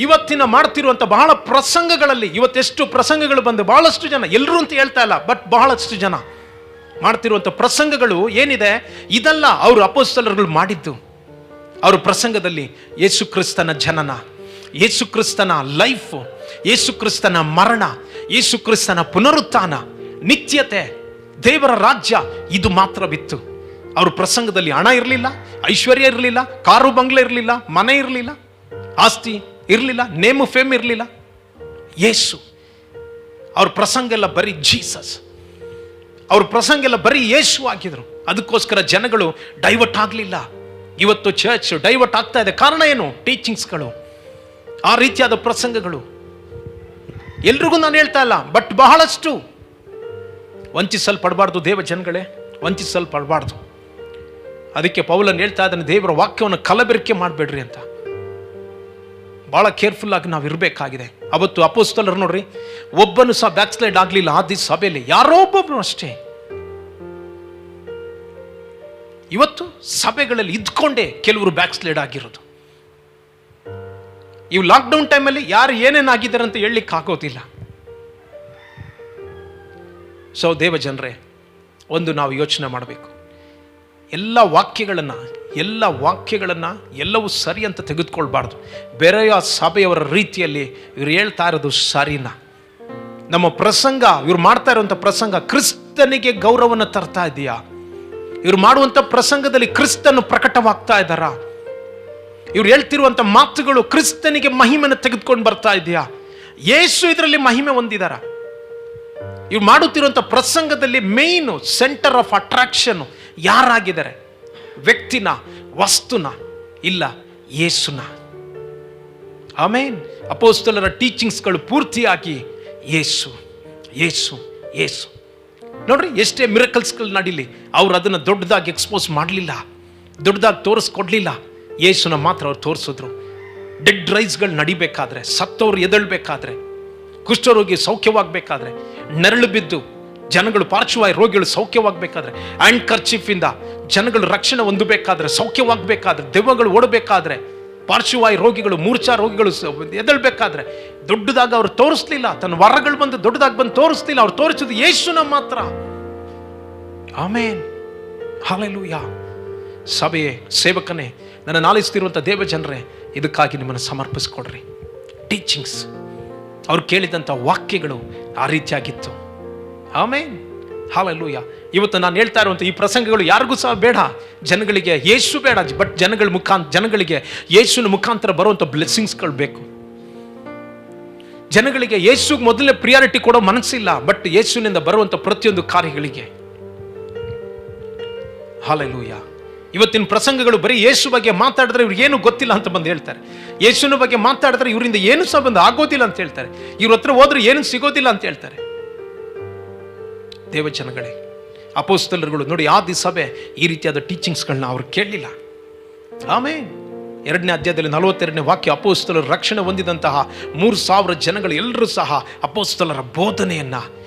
ಇವತ್ತಿನ ಮಾಡ್ತಿರುವಂಥ ಬಹಳ ಪ್ರಸಂಗಗಳಲ್ಲಿ, ಇವತ್ತೆಷ್ಟು ಪ್ರಸಂಗಗಳು ಬಂದು ಬಹಳಷ್ಟು ಜನ, ಎಲ್ಲರೂ ಅಂತ ಹೇಳ್ತಾ ಇಲ್ಲ, ಬಟ್ ಬಹಳಷ್ಟು ಜನ ಮಾಡ್ತಿರುವಂಥ ಪ್ರಸಂಗಗಳು ಏನಿದೆ, ಇದೆಲ್ಲ ಅವರು ಅಪೊಸ್ತಲರುಗಳು ಮಾಡಿದ್ದು. ಅವರು ಪ್ರಸಂಗದಲ್ಲಿ ಯೇಸು ಕ್ರಿಸ್ತನ ಜನನ, ಯೇಸು ಕ್ರಿಸ್ತನ ಲೈಫ್, ಯೇಸು ಕ್ರಿಸ್ತನ ಮರಣ, ಯೇಸು ಕ್ರಿಸ್ತನ ಪುನರುತ್ಥಾನ, ನಿತ್ಯತೆ, ದೇವರ ರಾಜ್ಯ, ಇದು ಮಾತ್ರ ಬಿತ್ತು. ಅವ್ರ ಪ್ರಸಂಗದಲ್ಲಿ ಹಣ ಇರಲಿಲ್ಲ, ಐಶ್ವರ್ಯ ಇರಲಿಲ್ಲ, ಕಾರು ಬಂಗ್ಲೆ ಇರಲಿಲ್ಲ, ಮನೆ ಇರಲಿಲ್ಲ, ಆಸ್ತಿ ಇರಲಿಲ್ಲ, ನೇಮು ಫೇಮ್ ಇರಲಿಲ್ಲ. ಯೇಸು ಅವ್ರ ಪ್ರಸಂಗ ಎಲ್ಲ ಬರೀ ಜೀಸಸ್, ಅವ್ರ ಪ್ರಸಂಗ ಎಲ್ಲ ಬರೀ ಯೇಸು ಆಗಿದ್ರು. ಅದಕ್ಕೋಸ್ಕರ ಜನಗಳು ಡೈವರ್ಟ್ ಆಗಲಿಲ್ಲ. ಇವತ್ತು ಚರ್ಚ್ ಡೈವರ್ಟ್ ಆಗ್ತಾ ಇದೆ. ಕಾರಣ ಏನು? ಟೀಚಿಂಗ್ಸ್ಗಳು, ಆ ರೀತಿಯಾದ ಪ್ರಸಂಗಗಳು. ಎಲ್ರಿಗೂ ನಾನು ಹೇಳ್ತಾ ಇಲ್ಲ, ಬಟ್ ಬಹಳಷ್ಟು ವಂಚಿಸಲ್ಪಡಬಾರ್ದು. ದೇವ ಜನಗಳೇ, ವಂಚಿಸಲ್ಪಡಬಾರ್ದು. ಅದಕ್ಕೆ ಪೌಲನ್ ಹೇಳ್ತಾ ಇದ್ದಾನೆ, ದೇವರ ವಾಕ್ಯವನ್ನು ಕಲಬೆರಕೆ ಮಾಡಬೇಡ್ರಿ ಅಂತ. ಬಹಳ ಕೇರ್ಫುಲ್ ಆಗಿ ನಾವು ಇರಬೇಕಾಗಿದೆ. ಅವತ್ತು ಅಪೊಸ್ತಲರು ನೋಡ್ರಿ, ಒಬ್ಬನು ಸಹ ಬ್ಯಾಕ್ ಸ್ಲೈಡ್ ಆಗಲಿಲ್ಲ ಆದಿ ಸಭೆಯಲ್ಲಿ, ಯಾರೋ ಒಬ್ಬೊಬ್ರು ಅಷ್ಟೇ. ಇವತ್ತು ಸಭೆಗಳಲ್ಲಿ ಇದ್ಕೊಂಡೇ ಕೆಲವರು ಬ್ಯಾಕ್ ಸ್ಲೈಡ್ ಆಗಿರೋದು. ಇವು ಲಾಕ್ಡೌನ್ ಟೈಮಲ್ಲಿ ಯಾರು ಏನೇನಾಗಿದ್ದಾರೆ ಅಂತ ಹೇಳಲಿಕ್ಕೆ ಆಗೋದಿಲ್ಲ. ಸೊ ದೇವ ಜನರೇ, ಒಂದು ನಾವು ಯೋಚನೆ ಮಾಡಬೇಕು. ಎಲ್ಲ ವಾಕ್ಯಗಳನ್ನು ಎಲ್ಲವೂ ಸರಿ ಅಂತ ತೆಗೆದುಕೊಳ್ಬಾರ್ದು. ಬೇರೆಯ ಸಭೆಯವರ ರೀತಿಯಲ್ಲಿ ಇವ್ರು ಹೇಳ್ತಾ ಇರೋದು ಸರಿನಾ? ನಮ್ಮ ಪ್ರಸಂಗ, ಇವ್ರು ಮಾಡ್ತಾ ಇರುವಂಥ ಪ್ರಸಂಗ ಕ್ರಿಸ್ತನಿಗೆ ಗೌರವವನ್ನು ತರ್ತಾ ಇದೆಯಾ? ಇವ್ರು ಮಾಡುವಂಥ ಪ್ರಸಂಗದಲ್ಲಿ ಕ್ರಿಸ್ತನು ಪ್ರಕಟವಾಗ್ತಾ ಇದ್ದಾರಾ? ಇವ್ರು ಹೇಳ್ತಿರುವಂಥ ಮಾತುಗಳು ಕ್ರಿಸ್ತನಿಗೆ ಮಹಿಮೆನ ತೆಗೆದುಕೊಂಡು ಬರ್ತಾ ಇದೆಯಾ? ಯೇಸು ಇದರಲ್ಲಿ ಮಹಿಮೆ ಹೊಂದಿದಾರ? ಇವ್ರು ಮಾಡುತ್ತಿರುವಂಥ ಪ್ರಸಂಗದಲ್ಲಿ ಮೇಯ್ನು ಸೆಂಟರ್ ಆಫ್ ಅಟ್ರಾಕ್ಷನ್ ಯಾರಾಗಿದ್ದಾರೆ? ವ್ಯಕ್ತಿನ, ವಸ್ತುನ, ಇಲ್ಲ ಯೇಸುನ. ಆಮೇನ್. ಅಪೊಸ್ತಲರ ಟೀಚಿಂಗ್ಸ್ಗಳು ಪೂರ್ತಿಯಾಗಿ ಯೇಸು ಯೇಸು ಯೇಸು. ನೋಡ್ರಿ, ಎಷ್ಟೇ ಮಿರಕಲ್ಸ್ಗಳು ನಡೀಲಿ, ಅವ್ರು ಅದನ್ನು ದೊಡ್ಡದಾಗಿ ಎಕ್ಸ್ಪೋಸ್ ಮಾಡಲಿಲ್ಲ, ದೊಡ್ಡದಾಗಿ ತೋರಿಸ್ಕೊಡ್ಲಿಲ್ಲ. ಯೇಸುನ ಮಾತ್ರ ಅವ್ರು ತೋರಿಸಿದ್ರು. ಡೆಡ್ ರೈಸ್ಗಳು ನಡಿಬೇಕಾದ್ರೆ, ಸತ್ತವ್ರು ಎದಳ್ಬೇಕಾದ್ರೆ, ಕುಷ್ಠರೋಗಿ ಸೌಖ್ಯವಾಗಬೇಕಾದ್ರೆ, ನೆರಳು ಬಿದ್ದು ಜನಗಳು, ಪಾರ್ಶ್ವವಾಯು ರೋಗಿಗಳು ಸೌಖ್ಯವಾಗಬೇಕಾದ್ರೆ, ಹ್ಯಾಂಡ್ ಕರ್ಚೀಫಿಂದ ಜನಗಳು ರಕ್ಷಣೆ ಹೊಂದಬೇಕಾದ್ರೆ, ಸೌಖ್ಯವಾಗಬೇಕಾದ್ರೆ, ದೆವ್ವಗಳು ಓಡಬೇಕಾದ್ರೆ, ಪಾರ್ಶ್ವವಾಯು ರೋಗಿಗಳು, ಮೂರ್ಛಾ ರೋಗಿಗಳು ಎದಳ್ಬೇಕಾದ್ರೆ, ದೊಡ್ಡದಾಗಿ ಅವ್ರು ತೋರಿಸ್ಲಿಲ್ಲ. ತನ್ನ ವರಗಳು ಬಂದು ದೊಡ್ಡದಾಗಿ ಬಂದು ತೋರಿಸ್ಲಿಲ್ಲ. ಅವ್ರು ತೋರಿಸಿದ್ದು ಯೇಸುನ ಮಾತ್ರ. ಆಮೇನ್. ಹಲ್ಲೆಲೂಯಾ. ಸಭೆಯೇ, ಸೇವಕನೇ, ನನ್ನ ಆಲಿಸ್ತಿರುವಂಥ ದೇವ ಜನರೇ, ಇದಕ್ಕಾಗಿ ನಿಮ್ಮನ್ನು ಸಮರ್ಪಿಸ್ಕೊಡ್ರಿ. ಟೀಚಿಂಗ್ಸ್, ಅವ್ರು ಕೇಳಿದಂಥ ವಾಕ್ಯಗಳು ಆ ರೀತಿಯಾಗಿತ್ತು. ಆಮೇನ್. ಹಲ್ಲೆಲೂಯಾ. ಇವತ್ತು ನಾನು ಹೇಳ್ತಾ ಇರುವಂಥ ಈ ಪ್ರಸಂಗಗಳು ಯಾರಿಗೂ ಸಹ ಬೇಡ. ಜನಗಳಿಗೆ ಯೇಸು ಬೇಡ, ಬಟ್ ಜನಗಳಿಗೆ ಯೇಸುವಿನ ಮುಖಾಂತರ ಬರುವಂಥ ಬ್ಲೆಸ್ಸಿಂಗ್ಸ್ಗಳು ಬೇಕು. ಜನಗಳಿಗೆ ಯೇಸುಗೆ ಮೊದಲನೇ ಪ್ರಿಯಾರಿಟಿ ಕೊಡೋ ಮನಸ್ಸಿಲ್ಲ, ಬಟ್ ಯೇಸುವಿನಿಂದ ಬರುವಂಥ ಪ್ರತಿಯೊಂದು ಕಾರ್ಯಗಳಿಗೆ. ಹಲ್ಲೆಲೂಯಾ. ಇವತ್ತಿನ ಪ್ರಸಂಗಗಳು ಬರೀ ಯೇಸು ಬಗ್ಗೆ ಮಾತಾಡಿದ್ರೆ ಇವ್ರಿಗೆ ಏನು ಗೊತ್ತಿಲ್ಲ ಅಂತ ಬಂದು ಹೇಳ್ತಾರೆ. ಯೇಸುವಿನ ಬಗ್ಗೆ ಮಾತಾಡಿದ್ರೆ ಇವರಿಂದ ಏನು ಸಹ ಬಂದು ಆಗೋದಿಲ್ಲ ಅಂತ ಹೇಳ್ತಾರೆ. ಇವ್ರ ಹತ್ರ ಹೋದ್ರೆ ಏನು ಸಿಗೋದಿಲ್ಲ ಅಂತ ಹೇಳ್ತಾರೆ. ದೇವಜನಗಳೇ, ಅಪೊಸ್ತಲರುಗಳು ನೋಡಿ, ಆದಿ ಸಭೆ ಈ ರೀತಿಯಾದ ಟೀಚಿಂಗ್ಸ್ಗಳನ್ನ ಅವ್ರು ಕೇಳಲಿಲ್ಲ. ಆಮೇಲೆ 2ನೇ ಅಧ್ಯಾಯದಲ್ಲಿ 42ನೇ ವಾಕ್ಯ, ಅಪೊಸ್ತಲರು ರಕ್ಷಣೆ ಹೊಂದಿದಂತಹ 3,000 ಜನಗಳು ಎಲ್ಲರೂ ಸಹ ಅಪೊಸ್ತಲರ ಬೋಧನೆಯನ್ನ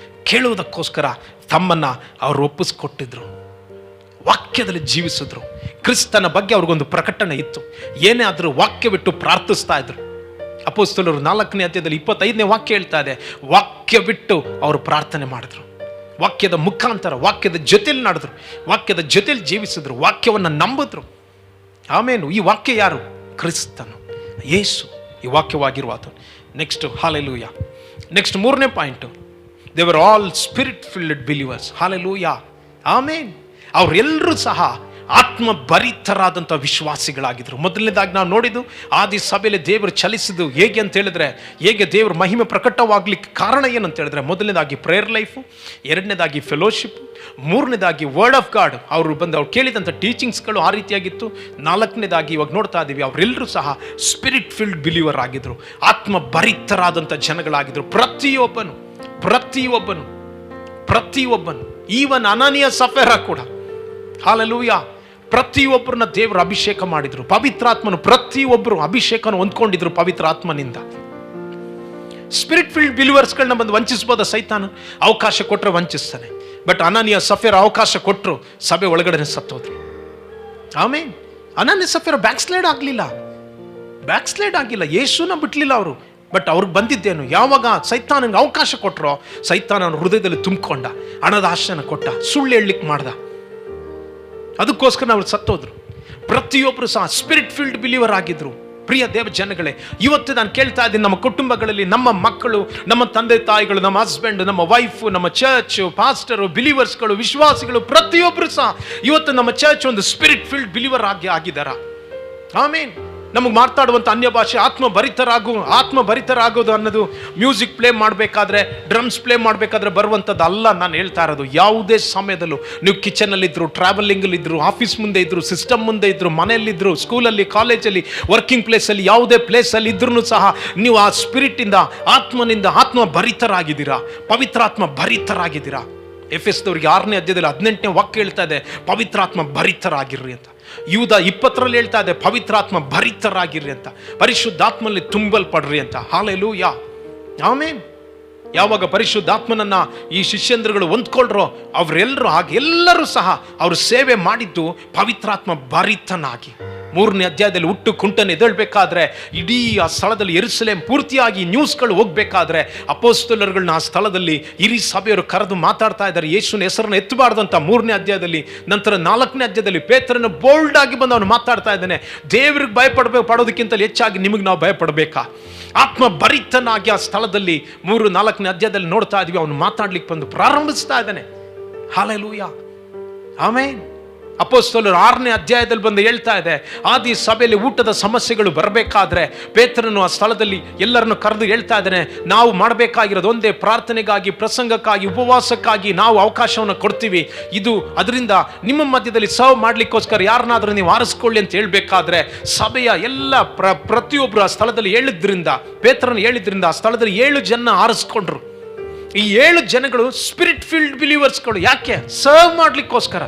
ಕೇಳುವುದಕ್ಕೋಸ್ಕರ ತಮ್ಮನ್ನ ಅವರು ಒಪ್ಪಿಸ್ಕೊಟ್ಟಿದ್ರು, ವಾಕ್ಯದಲ್ಲಿ ಜೀವಿಸಿದ್ರು. ಕ್ರಿಸ್ತನ ಬಗ್ಗೆ ಅವ್ರಿಗೊಂದು ಪ್ರಕಟಣೆ ಇತ್ತು. ಏನೇ ಆದರೂ ವಾಕ್ಯ ಬಿಟ್ಟು ಪ್ರಾರ್ಥಿಸ್ತಾ ಇದ್ರು. ಅಪೊಸ್ತಲರು 4ನೇ ಅಧ್ಯಾಯದಲ್ಲಿ 25ನೇ ವಾಕ್ಯ ಹೇಳ್ತಾ ಇದೆ, ವಾಕ್ಯ ಬಿಟ್ಟು ಅವರು ಪ್ರಾರ್ಥನೆ ಮಾಡಿದ್ರು. ವಾಕ್ಯದ ಮುಖಾಂತರ ವಾಕ್ಯದ ಜೊತೆಲಿ ನಡೆದ್ರು, ವಾಕ್ಯದ ಜೊತೆಲಿ ಜೀವಿಸಿದ್ರು, ವಾಕ್ಯವನ್ನು ನಂಬಿದ್ರು. ಆಮೇನು ಈ ವಾಕ್ಯ ಯಾರು? ಕ್ರಿಸ್ತನು, ಯೇಸು ಈ ವಾಕ್ಯವಾಗಿರುವುದು. Next, hallelujah. ನೆಕ್ಸ್ಟ್ 3ನೇ point, they were all spirit filled believers. Hallelujah, amen. ಅವರೆಲ್ಲರೂ ಸಹ ಆತ್ಮ ಭರಿತರಾದಂಥ ವಿಶ್ವಾಸಿಗಳಾಗಿದ್ರು. ಮೊದಲನೇದಾಗಿ ನಾವು ನೋಡಿದ್ದು, ಆದಿ ಸಭೆಯಲ್ಲಿ ದೇವರು ಚಲಿಸಿದ್ದು ಹೇಗೆ ಅಂತ ಹೇಳಿದ್ರೆ, ಹೇಗೆ ದೇವರ ಮಹಿಮೆ ಪ್ರಕಟವಾಗ್ಲಿಕ್ಕೆ ಕಾರಣ ಏನಂತ ಹೇಳಿದ್ರೆ, ಮೊದಲನೇದಾಗಿ ಪ್ರೇಯರ್ ಲೈಫು, 2ನೇದಾಗಿ ಫೆಲೋಶಿಪ್, 3ನೇದಾಗಿ ವರ್ಡ್ ಆಫ್ ಗಾಡ್. ಅವರು ಕೇಳಿದಂಥ ಟೀಚಿಂಗ್ಸ್ಗಳು ಆ ರೀತಿಯಾಗಿತ್ತು. 4ನೇದಾಗಿ ಇವಾಗ ನೋಡ್ತಾ ಇದ್ದೀವಿ, ಅವರೆಲ್ಲರೂ ಸಹ ಸ್ಪಿರಿಟ್ ಫಿಲ್ಡ್ ಬಿಲೀವರ್ ಆಗಿದ್ರು, ಆತ್ಮ ಭರಿತರಾದಂಥ ಜನಗಳಾಗಿದ್ರು. ಪ್ರತಿಯೊಬ್ಬನು ಈವನ್ ಅನನೀಯ ಸಫೇರ ಕೂಡ, ಹಾಲೆಲೂಯಾ, ಪ್ರತಿಯೊಬ್ಬರನ್ನ ದೇವರು ಅಭಿಷೇಕ ಮಾಡಿದ್ರು. ಪವಿತ್ರಾತ್ಮನು ಪ್ರತಿಯೊಬ್ಬರು ಅಭಿಷೇಕನ ಹೊಂದ್ಕೊಂಡಿದ್ರು ಪವಿತ್ರ ಆತ್ಮನಿಂದ. ಸ್ಪಿರಿಟ್ ಫೀಲ್ಡ್ ಬಿಲೀವರ್ಸ್ಗಳನ್ನ ಬಂದು ವಂಚಿಸಬಹುದ ಸೈತಾನ? ಅವಕಾಶ ಕೊಟ್ಟರೆ ವಂಚಿಸ್ತಾನೆ. ಬಟ್ ಅನನೀಯ ಸಫೇರ ಅವಕಾಶ ಕೊಟ್ಟರು, ಸಭೆ ಒಳಗಡೆ ಸತ್ತೋದ್ರು. ಆಮೇನ್. ಅನನೀಯ ಸಫೇರ ಬ್ಯಾಕ್ ಸ್ಲೈಡ್ ಆಗಿಲ್ಲ, ಯೇಸುನ ಬಿಟ್ಲಿಲ್ಲ ಅವರು. ಬಟ್ ಅವ್ರಿಗೆ ಬಂದಿದ್ದೇನು? ಯಾವಾಗ ಸೈತಾನಂಗೆ ಅವಕಾಶ ಕೊಟ್ಟರೋ, ಸೈತಾನನ ಹೃದಯದಲ್ಲಿ ತುಂಬಿಕೊಂಡ, ಹಣದ ಆಶೆನ ಕೊಟ್ಟ, ಸುಳ್ಳು ಹೇಳಲಿಕ್ಕೆ ಮಾಡ್ದ, ಅದಕ್ಕೋಸ್ಕರ ಅವ್ರು ಸತ್ತೋದ್ರು. ಪ್ರತಿಯೊಬ್ಬರು ಸಹ ಸ್ಪಿರಿಟ್ ಫೀಲ್ಡ್ ಬಿಲೀವರ್ ಆಗಿದ್ರು. ಪ್ರಿಯ ದೇವ ಜನಗಳೇ, ಇವತ್ತು ನಾನು ಕೇಳ್ತಾ ಇದ್ದೀನಿ, ನಮ್ಮ ಕುಟುಂಬಗಳಲ್ಲಿ ನಮ್ಮ ಮಕ್ಕಳು, ನಮ್ಮ ತಂದೆ ತಾಯಿಗಳು, ನಮ್ಮ ಹಸ್ಬೆಂಡ್, ನಮ್ಮ ವೈಫು, ನಮ್ಮ ಚರ್ಚ್ ಪಾಸ್ಟರು, ಬಿಲೀವರ್ಸ್ಗಳು, ವಿಶ್ವಾಸಿಗಳು ಪ್ರತಿಯೊಬ್ಬರು ಸಹ ಇವತ್ತು ನಮ್ಮ ಚರ್ಚ್ ಒಂದು ಸ್ಪಿರಿಟ್ ಫೀಲ್ಡ್ ಬಿಲೀವರ್ ಆಗಿದ್ದಾರ. ಆಮೇನ್. ನಮಗೆ ಮಾತಾಡುವಂಥ ಅನ್ಯ ಭಾಷೆ ಆತ್ಮ ಭರಿತರಾಗೋದು ಅನ್ನೋದು ಮ್ಯೂಸಿಕ್ ಪ್ಲೇ ಮಾಡಬೇಕಾದ್ರೆ, ಡ್ರಮ್ಸ್ ಪ್ಲೇ ಮಾಡಬೇಕಾದ್ರೆ ಬರುವಂಥದ್ದು ಅಲ್ಲ. ನಾನು ಹೇಳ್ತಾ ಇರೋದು, ಯಾವುದೇ ಸಮಯದಲ್ಲೂ ನೀವು ಕಿಚನಲ್ಲಿದ್ದರು, ಟ್ರಾವೆಲಿಂಗಲ್ಲಿದ್ದರು, ಆಫೀಸ್ ಮುಂದೆ ಇದ್ದರು, ಸಿಸ್ಟಮ್ ಮುಂದೆ ಇದ್ದರು, ಮನೆಯಲ್ಲಿದ್ದರು, ಸ್ಕೂಲಲ್ಲಿ, ಕಾಲೇಜಲ್ಲಿ, ವರ್ಕಿಂಗ್ ಪ್ಲೇಸಲ್ಲಿ, ಯಾವುದೇ ಪ್ಲೇಸಲ್ಲಿ ಇದ್ರೂ ಸಹ ನೀವು ಆ ಸ್ಪಿರಿಟಿಂದ, ಆತ್ಮನಿಂದ ಆತ್ಮ ಭರಿತರಾಗಿದ್ದೀರಾ, ಪವಿತ್ರಾತ್ಮ ಭರಿತರಾಗಿದ್ದೀರಾ. ಎಫೆಸದವರಿಗೆ 6ನೇ ಅಧ್ಯಾಯದಲ್ಲಿ 18ನೇ ವಾಕ್ಯ ಹೇಳ್ತಾ ಇದೆ, ಪವಿತ್ರಾತ್ಮ ಭರಿತರಾಗಿರ್ರಿ ಅಂತ. ಯೂದ 20ರಲ್ಲಿ ಹೇಳ್ತಾ ಇದೆ, ಪವಿತ್ರಾತ್ಮ ಭರಿತರಾಗಿರ್ರಿ ಅಂತ, ಪರಿಶುದ್ಧಾತ್ಮಲ್ಲಿ ತುಂಬಲ್ಪಡ್ರಿ ಅಂತ. ಹಾಲೆಲೂಯಾ, ಆಮೇನ್. ಯಾವಾಗ ಪರಿಶುದ್ಧಾತ್ಮನನ್ನ ಈ ಶಿಷ್ಯಂದ್ರಗಳು ಹೊಂದ್ಕೊಳ್ರೋ, ಅವರೆಲ್ಲರೂ ಎಲ್ಲರೂ ಸಹ ಅವರು ಸೇವೆ ಮಾಡಿದ್ದು ಪವಿತ್ರಾತ್ಮ ಭರಿತನಾಗಿ. 3ನೇ ಅಧ್ಯಾಯದಲ್ಲಿ ಹುಟ್ಟು ಕುಂಟನ್ನು ಎದ್ದೇಳಬೇಕಾದ್ರೆ, ಇಡೀ ಆ ಸ್ಥಳದಲ್ಲಿ ಯೆರೂಸಲೇಮ್ ಪೂರ್ತಿಯಾಗಿ ನ್ಯೂಸ್ಗಳು ಹೋಗ್ಬೇಕಾದ್ರೆ, ಅಪೊಸ್ತಲರುಗಳನ್ನ ಆ ಸ್ಥಳದಲ್ಲಿ ಹಿರಿ ಸಭೆಯವರು ಕರೆದು ಮಾತಾಡ್ತಾ ಇದ್ದಾರೆ, ಯೇಸುವಿನ ಹೆಸರನ್ನು ಎತ್ತಬಾರ್ದು ಅಂತ 3ನೇ ಅಧ್ಯಾಯದಲ್ಲಿ. ನಂತರ 4ನೇ ಅಧ್ಯಾಯದಲ್ಲಿ ಪೇತ್ರನ ಬೋಲ್ಡ್ ಆಗಿ ಬಂದು ಅವನು ಮಾತಾಡ್ತಾ ಇದ್ದಾನೆ, ದೇವ್ರಿಗೆ ಪಡೋದಕ್ಕಿಂತ ಹೆಚ್ಚಾಗಿ ನಿಮಗೆ ನಾವು ಭಯಪಡಬೇಕಾ? ಆತ್ಮ ಭರಿತನಾಗಿ ಆ ಸ್ಥಳದಲ್ಲಿ 3-4ನೇ ಅಧ್ಯಾಯದಲ್ಲಿ ನೋಡ್ತಾ ಇದೀವಿ, ಅವನು ಮಾತಾಡ್ಲಿಕ್ಕೆ ಬಂದು ಪ್ರಾರಂಭಿಸ್ತಾ ಇದ್ದಾನೆ. ಹಾಲೆಲೂಯಾ, ಆಮೇನ್. ಅಪೊಸ್ತಲರು 6ನೇ ಅಧ್ಯಾಯದಲ್ಲಿ ಬಂದು ಹೇಳ್ತಾ ಇದೆ, ಆದಿ ಸಭೆಯಲ್ಲಿ ಊಟದ ಸಮಸ್ಯೆಗಳು ಬರಬೇಕಾದ್ರೆ ಪೇತ್ರನು ಆ ಸ್ಥಳದಲ್ಲಿ ಎಲ್ಲರನ್ನು ಕರೆದು ಹೇಳ್ತಾ ಇದ್ದಾನೆ, ನಾವು ಮಾಡಬೇಕಾಗಿರೋದು ಒಂದೇ, ಪ್ರಾರ್ಥನೆಗಾಗಿ, ಪ್ರಸಂಗಕ್ಕಾಗಿ, ಉಪವಾಸಕ್ಕಾಗಿ ನಾವು ಅವಕಾಶವನ್ನು ಕೊಡ್ತೀವಿ. ಇದು ಅದರಿಂದ ನಿಮ್ಮ ಮಧ್ಯದಲ್ಲಿ ಸರ್ವ್ ಮಾಡ್ಲಿಕ್ಕೋಸ್ಕರ ಯಾರನ್ನಾದ್ರೂ ನೀವು ಆರಿಸ್ಕೊಳ್ಳಿ ಅಂತ ಹೇಳ್ಬೇಕಾದ್ರೆ, ಸಭೆಯ ಎಲ್ಲ ಪ್ರತಿಯೊಬ್ಬರು ಆ ಸ್ಥಳದಲ್ಲಿ ಪೇತ್ರನು ಹೇಳಿದ್ರಿಂದ ಆ ಸ್ಥಳದಲ್ಲಿ 7 ಜನ ಆರಿಸ್ಕೊಂಡ್ರು. ಈ 7 ಜನಗಳು ಸ್ಪಿರಿಟ್ ಫೀಲ್ಡ್ ಬಿಲೀವರ್ಸ್ಗಳು. ಯಾಕೆ? ಸರ್ವ್ ಮಾಡ್ಲಿಕ್ಕೋಸ್ಕರ,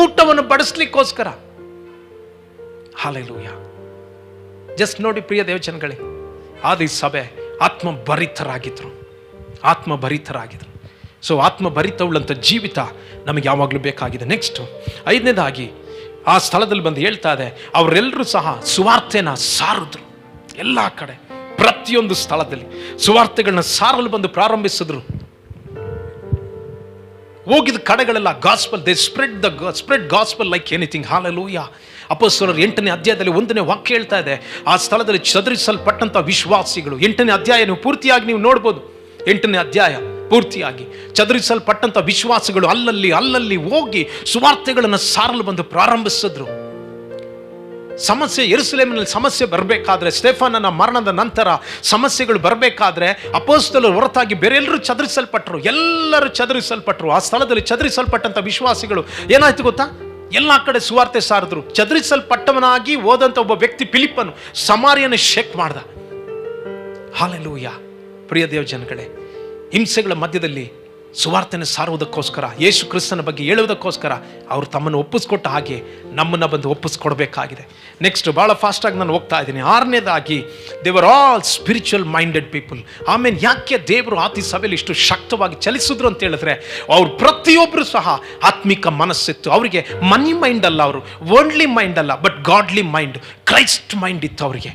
ಊಟವನ್ನು ಬಡಿಸ್ಲಿಕ್ಕೋಸ್ಕರ. ಹಾಲೆಲೂಯಾ. ಜಸ್ಟ್ ನೋಡಿ ಪ್ರಿಯ ದೇವಜನಗಳೇ, ಆದಿ ಸಭೆ ಆತ್ಮಭರಿತರಾಗಿದ್ರು. ಸೊ ಆತ್ಮಭರಿತವುಳ್ಳಂಥ ಜೀವಿತ ನಮಗೆ ಯಾವಾಗಲೂ ಬೇಕಾಗಿದೆ. ನೆಕ್ಸ್ಟ್ 5ನೇದಾಗಿ ಆ ಸ್ಥಳದಲ್ಲಿ ಬಂದು ಹೇಳ್ತಾ ಇದೆ, ಅವರೆಲ್ಲರೂ ಸಹ ಸುವಾರ್ತೆನ ಸಾರಿದ್ರು. ಎಲ್ಲ ಕಡೆ ಪ್ರತಿಯೊಂದು ಸ್ಥಳದಲ್ಲಿ ಸುವಾರ್ತೆಗಳನ್ನ ಸಾರಲು ಬಂದು ಪ್ರಾರಂಭಿಸಿದ್ರು. ಹೋಗಿದ ಕಡೆಗಳೆಲ್ಲ gospel, they spread gospel like anything. Hallelujah. ಅಪೊಸ್ತಲರು 8ನೇ ಅಧ್ಯಾಯದಲ್ಲಿ 1ನೇ ವಾಕ್ಯ ಹೇಳ್ತಾ ಇದೆ, ಆ ಸ್ಥಳದಲ್ಲಿ ಚದುರಿಸಲ್ಪಟ್ಟಂತ ವಿಶ್ವಾಸಿಗಳು. 8ನೇ ಅಧ್ಯಾಯ ನೀವು ಪೂರ್ತಿಯಾಗಿ ನೀವು ನೋಡ್ಬೋದು. 8ನೇ ಅಧ್ಯಾಯ ಪೂರ್ತಿಯಾಗಿ ಚದುರಿಸಲ್ಪಟ್ಟಂತ ವಿಶ್ವಾಸಿಗಳು ಅಲ್ಲಲ್ಲಿ ಹೋಗಿ ಸುವಾರ್ತೆಗಳನ್ನು ಸಾರಲು ಬಂದು ಪ್ರಾರಂಭಿಸಿದ್ರು. ಸಮಸ್ಯೆ, ಯೆರೂಸಲೇಮಿನಲ್ಲಿ ಸಮಸ್ಯೆ ಬರಬೇಕಾದ್ರೆ, ಸ್ಟೆಫನನ ಮರಣದ ನಂತರ ಸಮಸ್ಯೆಗಳು ಬರಬೇಕಾದ್ರೆ, ಅಪೊಸ್ತಲರು ಹೊರತಾಗಿ ಬೇರೆ ಎಲ್ಲರೂ ಚದುರಿಸಲ್ಪಟ್ಟರು. ಆ ಸ್ಥಳದಲ್ಲಿ ಚದುರಿಸಲ್ಪಟ್ಟಂತ ವಿಶ್ವಾಸಿಗಳು ಏನಾಯ್ತು ಗೊತ್ತಾ? ಎಲ್ಲ ಕಡೆ ಸುವಾರ್ತೆ ಸಾರಿದ್ರು. ಚದುರಿಸಲ್ಪಟ್ಟವನಾಗಿ ಹೋದಂತ ಒಬ್ಬ ವ್ಯಕ್ತಿ ಫಿಲಿಪ್ಪನು ಸಮಾರ್ಯನ ಶೇಕ್ ಮಾಡ್ದ. ಹಾಲೆಲೂಯಾ. ಪ್ರಿಯ ದೇವ ಜನಗಳೇ, ಹಿಂಸೆಗಳ ಮಧ್ಯದಲ್ಲಿ ಸುವಾರ್ತೆಯನ್ನು ಸಾರುವುದಕ್ಕೋಸ್ಕರ, ಯೇಸು ಕ್ರಿಸ್ತನ ಬಗ್ಗೆ ಹೇಳುವುದಕ್ಕೋಸ್ಕರ ಅವರು ತಮ್ಮನ್ನು ಒಪ್ಪಿಸ್ಕೊಟ್ಟ ಹಾಗೆ ನಮ್ಮನ್ನು ಬಂದು ಒಪ್ಪಿಸ್ಕೊಡ್ಬೇಕಾಗಿದೆ. ನೆಕ್ಸ್ಟ್, ಭಾಳ ಫಾಸ್ಟಾಗಿ ನಾನು ಹೋಗ್ತಾ ಇದ್ದೀನಿ. 6ನೇದಾಗಿ, ದೇವರ್ ಆಲ್ ಸ್ಪಿರಿಚುವಲ್ ಮೈಂಡೆಡ್ ಪೀಪಲ್. ಆಮೇಲೆ ಯಾಕೆ ದೇವರು ಆದಿ ಸಭೆಯಲ್ಲಿ ಇಷ್ಟು ಶಕ್ತವಾಗಿ ಚಲಿಸಿದ್ರು ಅಂತ ಹೇಳಿದ್ರೆ, ಅವ್ರು ಪ್ರತಿಯೊಬ್ಬರು ಸಹ ಆತ್ಮಿಕ ಮನಸ್ಸಿತ್ತು ಅವರಿಗೆ. ಮನಿ ಮೈಂಡ್ ಅಲ್ಲ, ಅವರು ವರ್ಲ್ಡ್ಲಿ ಮೈಂಡ್ ಅಲ್ಲ, but godly mind, Christ mind ಇತ್ತು ಅವರಿಗೆ.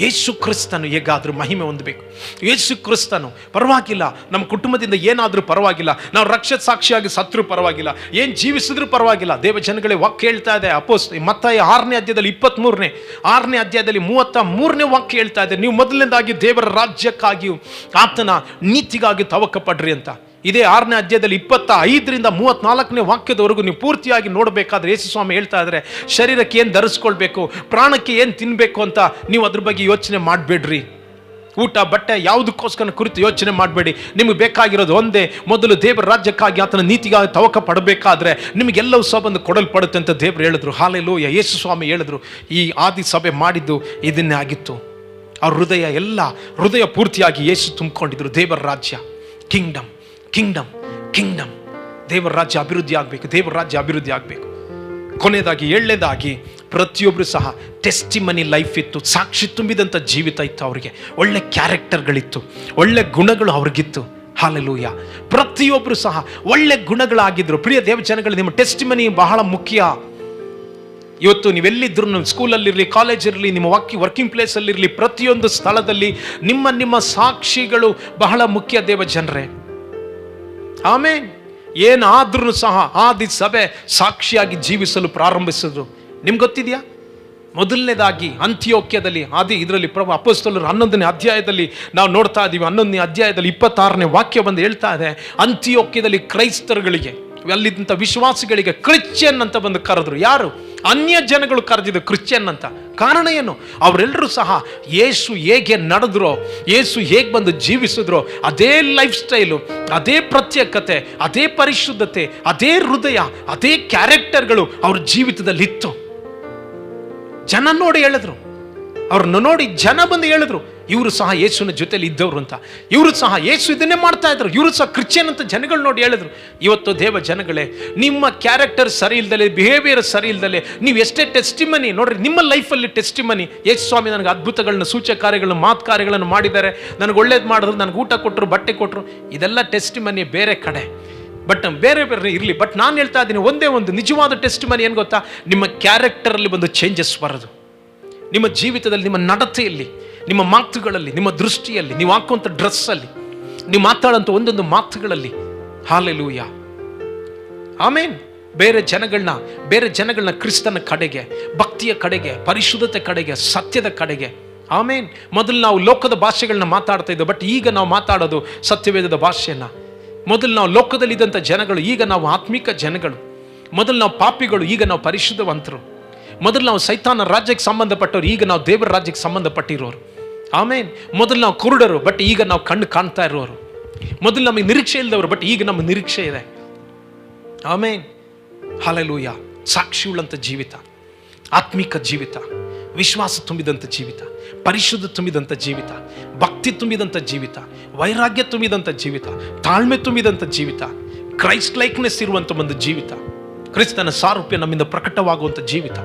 ಯೇಸು ಕ್ರಿಸ್ತನು ಹೇಗಾದರೂ ಮಹಿಮೆ ಹೊಂದಬೇಕು. ಯೇಸು ಕ್ರಿಸ್ತನು ಪರವಾಗಿಲ್ಲ, ನಮ್ಮ ಕುಟುಂಬದಿಂದ ಏನಾದರೂ ಪರವಾಗಿಲ್ಲ, ನಾವು ರಕ್ಷಕ ಸಾಕ್ಷಿಯಾಗಿ ಸತ್ರು ಪರವಾಗಿಲ್ಲ, ಏನು ಜೀವಿಸಿದ್ರೂ ಪರವಾಗಿಲ್ಲ. ದೇವ ಜನಗಳೇ ವಾಕ್ಯ ಹೇಳ್ತಾ ಇದೆ. ಮತ್ತಾಯ 6ನೇ ಅಧ್ಯಾಯದಲ್ಲಿ 23ನೇ 6ನೇ ಅಧ್ಯಾಯದಲ್ಲಿ 33ನೇ ವಾಕ್ಯ ಹೇಳ್ತಾ ಇದೆ, ನೀವು ಮೊದಲನೇದಾಗಿ ದೇವರ ರಾಜ್ಯಕ್ಕಾಗಿಯೂ ಆತನ ನೀತಿಗಾಗಿ ತವಕ ಪಡ್ರಿ ಅಂತ. ಇದೇ 6ನೇ ಅಧ್ಯಾಯದಲ್ಲಿ 25ರಿಂದ 34ನೇ ವಾಕ್ಯದವರೆಗೂ ನೀವು ಪೂರ್ತಿಯಾಗಿ ನೋಡಬೇಕಾದ್ರೆ ಯೇಸು ಸ್ವಾಮಿ ಹೇಳ್ತಾ ಇದ್ದಾರೆ, ಶರೀರಕ್ಕೆ ಏನು ಧರಿಸ್ಕೊಳ್ಬೇಕು, ಪ್ರಾಣಕ್ಕೆ ಏನು ತಿನ್ನಬೇಕು ಅಂತ ನೀವು ಅದ್ರ ಬಗ್ಗೆ ಯೋಚನೆ ಮಾಡಬೇಡ್ರಿ. ಊಟ ಬಟ್ಟೆ ಯಾವುದಕ್ಕೋಸ್ಕರ ಕುರಿತು ಯೋಚನೆ ಮಾಡಬೇಡಿ. ನಿಮಗೆ ಬೇಕಾಗಿರೋದು ಒಂದೇ, ಮೊದಲು ದೇವರ ರಾಜ್ಯಕ್ಕಾಗಿ ಆತನ ನೀತಿಗಾಗಿ ತವಕ ಪಡಬೇಕಾದ್ರೆ ನಿಮಗೆಲ್ಲವೂ ಸಹ ಬಂದು ಕೊಡಲ್ಪಡುತ್ತೆ ಅಂತ ದೇವರು ಹೇಳಿದ್ರು. ಹಾಲೆಲೂಯ. ಯೇಸು ಸ್ವಾಮಿ ಹೇಳಿದ್ರು. ಈ ಆದಿ ಸಭೆ ಮಾಡಿದ್ದು ಇದನ್ನೇ ಆಗಿತ್ತು. ಅವ್ರ ಹೃದಯ ಪೂರ್ತಿಯಾಗಿ ಯೇಸು ತುಂಬಿಕೊಂಡಿದ್ರು. ದೇವರ ರಾಜ್ಯ, ಕಿಂಗ್ಡಮ್ ಕಿಂಗ್ಡಮ್ ಕಿಂಗ್ಡಮ್, ದೇವರ ರಾಜ್ಯ ಅಭಿವೃದ್ಧಿ ಆಗಬೇಕು, ದೇವರ ರಾಜ್ಯ ಅಭಿವೃದ್ಧಿ ಆಗಬೇಕು. ಕೊನೆಯದಾಗಿ 7ನೇದಾಗಿ, ಪ್ರತಿಯೊಬ್ಬರು ಸಹ ಟೆಸ್ಟಿಮನಿ ಲೈಫ್ ಇತ್ತು, ಸಾಕ್ಷಿ ತುಂಬಿದಂಥ ಜೀವಿತ ಇತ್ತು ಅವರಿಗೆ. ಒಳ್ಳೆ ಕ್ಯಾರೆಕ್ಟರ್ಗಳಿತ್ತು, ಒಳ್ಳೆ ಗುಣಗಳು ಅವ್ರಿಗಿತ್ತು. ಹಾಲೆಲೂಯ. ಪ್ರತಿಯೊಬ್ಬರು ಸಹ ಒಳ್ಳೆ ಗುಣಗಳಾಗಿದ್ರು. ಪ್ರಿಯ ದೇವ ಜನಗಳು, ನಿಮ್ಮ ಟೆಸ್ಟಿಮನಿ ಬಹಳ ಮುಖ್ಯ. ಇವತ್ತು ನೀವೆಲ್ಲಿದ್ದರೂ, ನಿಮ್ಮ ಸ್ಕೂಲಲ್ಲಿರಲಿ, ಕಾಲೇಜಲ್ಲಿ, ನಿಮ್ಮ ವರ್ಕಿಂಗ್ ಪ್ಲೇಸಲ್ಲಿರಲಿ, ಪ್ರತಿಯೊಂದು ಸ್ಥಳದಲ್ಲಿ ನಿಮ್ಮ ಸಾಕ್ಷಿಗಳು ಬಹಳ ಮುಖ್ಯ ದೇವ ಜನರೇ. ಆಮೇನ್. ಏನಾದ್ರೂ ಸಹ ಆದಿ ಸಭೆ ಸಾಕ್ಷಿಯಾಗಿ ಜೀವಿಸಲು ಪ್ರಾರಂಭಿಸಿದ್ರು. ನಿಮ್ಗೆ ಗೊತ್ತಿದೆಯಾ? ಮೊದಲನೇದಾಗಿ ಅಂತಿಯೋಕ್ಯದಲ್ಲಿ ಇದರಲ್ಲಿ ಅಪೊಸ್ತಲರು 11ನೇ ಅಧ್ಯಾಯದಲ್ಲಿ ನಾವು ನೋಡ್ತಾ ಇದ್ದೀವಿ. 11ನೇ ಅಧ್ಯಾಯದಲ್ಲಿ 26ನೇ ವಾಕ್ಯ ಬಂದು ಹೇಳ್ತಾ ಇದೆ, ಅಂತಿಯೋಕ್ಯದಲ್ಲಿ ಕ್ರೈಸ್ತರುಗಳಿಗೆ, ಅಲ್ಲಿದ್ದಂಥ ವಿಶ್ವಾಸಿಗಳಿಗೆ ಕ್ರಿಶ್ಚಿಯನ್ ಅಂತ ಬಂದು ಕರೆದ್ರು. ಯಾರು? ಅನ್ಯ ಜನಗಳು ಕರೆದಿದ್ದು ಕ್ರಿಶ್ಚಿಯನ್ ಅಂತ. ಕಾರಣ ಏನು? ಅವರೆಲ್ಲರೂ ಸಹ ಯೇಸು ಹೇಗೆ ನಡೆದ್ರೋ, ಯೇಸು ಹೇಗೆ ಬಂದು ಜೀವಿಸಿದ್ರೋ ಅದೇ ಲೈಫ್ ಸ್ಟೈಲು, ಅದೇ ಪ್ರತ್ಯೇಕತೆ, ಅದೇ ಪರಿಶುದ್ಧತೆ, ಅದೇ ಹೃದಯ, ಅದೇ ಕ್ಯಾರೆಕ್ಟರ್ಗಳು ಅವ್ರ ಜೀವಿತದಲ್ಲಿ ಇತ್ತು. ಜನ ನೋಡಿ ಹೇಳಿದ್ರು, ಅವ್ರನ್ನ ನೋಡಿ ಜನ ಬಂದು ಹೇಳಿದ್ರು, ಇವರು ಸಹ ಯೇಸುವಿನ ಜೊತೆಲಿ ಇದ್ದವರು ಅಂತ. ಇವರು ಸಹ ಯೇಸು ಇದನ್ನೇ ಮಾಡ್ತಾ ಇದ್ರು, ಇವರು ಸಹ ಕ್ರಿಶ್ಚಿಯನ್ ಅಂತ ಜನಗಳು ನೋಡಿ ಹೇಳಿದ್ರು. ಇವತ್ತು ದೇವ ಜನಗಳೇ, ನಿಮ್ಮ ಕ್ಯಾರೆಕ್ಟರ್ ಸರಿ ಇಲ್ದಲೆ, ಬಿಹೇವಿಯರ್ ಸರಿ ಇಲ್ದಲೆ, ನೀವು ಎಷ್ಟೇ ಟೆಸ್ಟಿಮನಿ ನೋಡ್ರಿ, ನಿಮ್ಮ ಲೈಫಲ್ಲಿ ಟೆಸ್ಟಿಮನಿ, ಯೇಸು ಸ್ವಾಮಿ ನನಗೆ ಅದ್ಭುತಗಳನ್ನ, ಸೂಚಕ ಕಾರ್ಯಗಳನ್ನು, ಮಾತು ಕಾರ್ಯಗಳನ್ನು ಮಾಡಿದ್ದಾರೆ, ನನಗೆ ಒಳ್ಳೇದು ಮಾಡಿದ್ರು, ನನಗೆ ಊಟ ಕೊಟ್ಟರು, ಬಟ್ಟೆ ಕೊಟ್ಟರು, ಇದೆಲ್ಲ ಟೆಸ್ಟಿಮನಿ ಬೇರೆ ಕಡೆ. ಬಟ್ ಬೇರೆ ಇರಲಿ. ಬಟ್ ನಾನು ಹೇಳ್ತಾ ಇದ್ದೀನಿ, ಒಂದೇ ಒಂದು ನಿಜವಾದ ಟೆಸ್ಟಿಮನಿ ಏನು ಗೊತ್ತಾ? ನಿಮ್ಮ ಕ್ಯಾರೆಕ್ಟರಲ್ಲಿ ಒಂದು ಚೇಂಜಸ್ ಬರೋದು. ನಿಮ್ಮ ಜೀವಿತದಲ್ಲಿ, ನಿಮ್ಮ ನಡತೆಯಲ್ಲಿ, ನಿಮ್ಮ ಮಾತುಗಳಲ್ಲಿ, ನಿಮ್ಮ ದೃಷ್ಟಿಯಲ್ಲಿ, ನೀವು ಹಾಕುವಂಥ ಡ್ರೆಸ್ಸಲ್ಲಿ, ನೀವು ಮಾತಾಡೋಂಥ ಒಂದೊಂದು ಮಾತುಗಳಲ್ಲಿ. ಹಾಲೆಲೂಯ. ಆಮೇನ್. ಬೇರೆ ಜನಗಳನ್ನ ಕ್ರಿಸ್ತನ ಕಡೆಗೆ, ಭಕ್ತಿಯ ಕಡೆಗೆ, ಪರಿಶುದ್ಧತೆ ಕಡೆಗೆ, ಸತ್ಯದ ಕಡೆಗೆ. ಆಮೇನ್. ಮೊದಲು ನಾವು ಲೋಕದ ಭಾಷೆಗಳನ್ನ ಮಾತಾಡ್ತಾ ಇದ್ದೋ, ಬಟ್ ಈಗ ನಾವು ಮಾತಾಡೋದು ಸತ್ಯವೇದದ ಭಾಷೆಯನ್ನ. ಮೊದಲು ನಾವು ಲೋಕದಲ್ಲಿದ್ದಂಥ ಜನಗಳು, ಈಗ ನಾವು ಆತ್ಮಿಕ ಜನಗಳು. ಮೊದಲು ನಾವು ಪಾಪಿಗಳು, ಈಗ ನಾವು ಪರಿಶುದ್ಧವಂತರು. ಮೊದಲು ನಾವು ಸೈತಾನ ರಾಜ್ಯಕ್ಕೆ ಸಂಬಂಧಪಟ್ಟವರು, ಈಗ ನಾವು ದೇವರ ರಾಜ್ಯಕ್ಕೆ ಸಂಬಂಧಪಟ್ಟಿರೋರು. ಆಮೇನ್. ಮೊದಲು ನಾವು ಕುರುಡರು, ಬಟ್ ಈಗ ನಾವು ಕಣ್ಣು ಕಾಣ್ತಾ ಇರೋರು. ಮೊದಲು ನಮಗೆ ನಿರೀಕ್ಷೆ ಇಲ್ಲದವರು, ಬಟ್ ಈಗ ನಮಗೆ ನಿರೀಕ್ಷೆ ಇದೆ. ಆಮೇನ್. ಹಲ್ಲೆಲೂಯಾ. ಸಾಕ್ಷಿ ಉಳ್ಳಂಥ ಜೀವಿತ, ಆತ್ಮಿಕ ಜೀವಿತ, ವಿಶ್ವಾಸ ತುಂಬಿದಂಥ ಜೀವಿತ, ಪರಿಶುದ್ಧ ತುಂಬಿದಂಥ ಜೀವಿತ, ಭಕ್ತಿ ತುಂಬಿದಂಥ ಜೀವಿತ, ವೈರಾಗ್ಯ ತುಂಬಿದಂಥ ಜೀವಿತ, ತಾಳ್ಮೆ ತುಂಬಿದಂಥ ಜೀವಿತ, ಕ್ರೈಸ್ಟ್ ಲೈಕ್ನೆಸ್ ಇರುವಂಥ ಒಂದು ಜೀವಿತ, ಕ್ರಿಸ್ತನ ಸಾರೂಪ್ಯ ನಮ್ಮಿಂದ ಪ್ರಕಟವಾಗುವಂಥ ಜೀವಿತ.